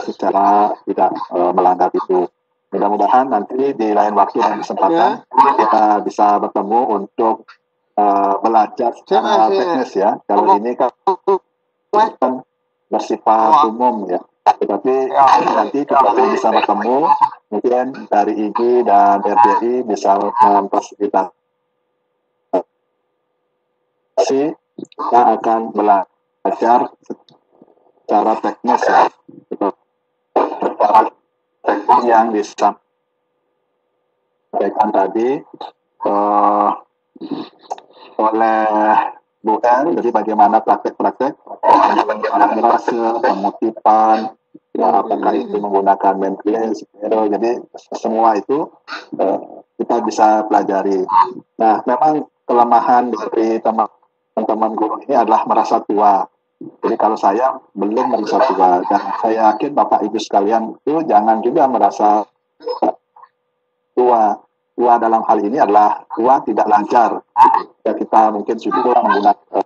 secara tidak melanggar itu. Mudah-mudahan nanti di lain waktu dan kesempatan kita bisa bertemu untuk belajar secara teknis ya. Kalau ini kan bersifat umum ya. Tetapi nanti kita bisa bertemu, mungkin dari IG dan RDI bisa memfasilitasi. Kita akan belajar secara teknis ya. Secara teknis yang disampaikan tadi oleh Bu L, jadi bagaimana praktek-praktek, bagaimana pengutipan, ya, apakah itu menggunakan Mendeley, jadi semua itu kita bisa pelajari. Nah, memang kelemahan dari teman-teman guru ini adalah merasa tua. Jadi kalau saya belum merasa tua, dan saya yakin Bapak Ibu sekalian itu jangan juga merasa tua. Tua dalam hal ini adalah tua tidak lancar. Ya, kita mungkin sudah menggunakan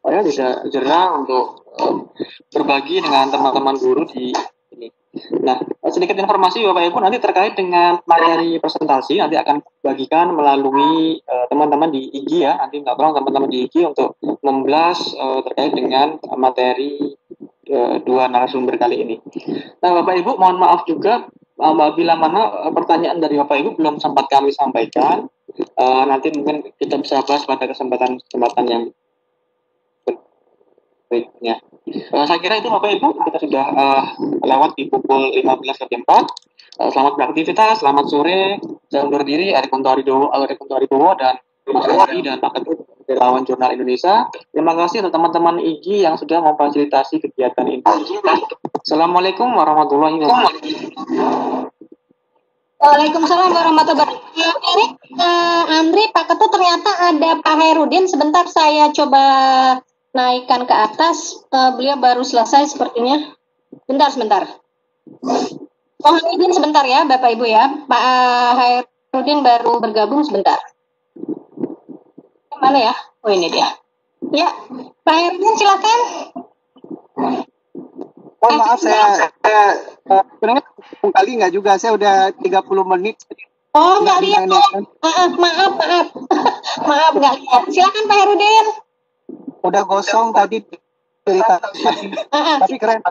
saya bisa jerah untuk berbagi dengan teman-teman guru di ini. Nah, sedikit informasi Bapak Ibu nanti terkait dengan materi presentasi nanti akan bagikan melalui teman-teman di IG ya. Nanti nggak perlu teman-teman di IG untuk membahas terkait dengan materi dua narasumber kali ini. Nah, Bapak Ibu mohon maaf juga apabila mana pertanyaan dari Bapak Ibu belum sempat kami sampaikan. Nanti mungkin kita bisa bahas pada kesempatan yang berikutnya. Saya kira itu Bapak Ibu, kita sudah lewat di pukul 15.04. Selamat beraktivitas, selamat sore, jangan undur diri, Ari Kunto Aribowo dan Mas Ari dan Pak Ketut Relawan Jurnal Indonesia. Terima kasih untuk teman-teman IG yang sudah memfasilitasi kegiatan ini. Assalamualaikum warahmatullahi wabarakatuh. Waalaikumsalam warahmatullahi wabarakatuh. Andri, Pak Ketut ternyata ada Pak Hairudin. Sebentar saya coba naikkan ke atas, beliau baru selesai sepertinya. Sebentar. Mohon izin sebentar ya, Bapak Ibu ya. Pak Hairudin baru bergabung sebentar. Mana ya? Oh ini dia. Ya, Pak Hairudin silakan. Oh maaf saya sebenarnya kali nggak juga, saya udah 30 menit. Oh nggak lihat ya. Maaf. Maaf nggak lihat. Silakan Pak Hairudin. Udah gosong tadi cerita tapi keren.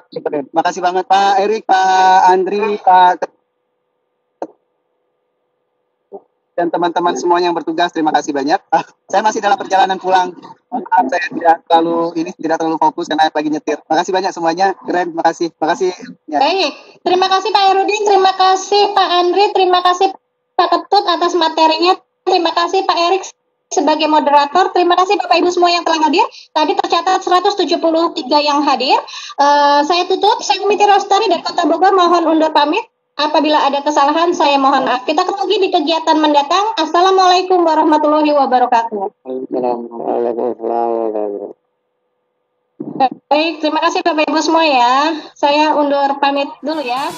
Makasih banget Pak Erik, Pak Andri, Pak dan teman-teman semua yang bertugas, terima kasih banyak. Saya masih dalam perjalanan pulang. Maaf, saya tidak terlalu fokus karena lagi nyetir. Terima kasih banyak semuanya, keren. Terima kasih. Terima kasih. Ya. Baik, terima kasih Pak Herudin, terima kasih Pak Andri, terima kasih Pak Ketut atas materinya, terima kasih Pak Erik sebagai moderator, terima kasih Bapak Ibu semua yang telah hadir. Tadi tercatat 173 yang hadir. Saya tutup, saya Komite Rostari dari Kota Bogor mohon undur pamit. Apabila ada kesalahan, saya mohon maaf. Kita ketemu lagi di kegiatan mendatang. Assalamualaikum warahmatullahi wabarakatuh. Baik, terima kasih Bapak Ibu semua ya. Saya undur pamit dulu ya.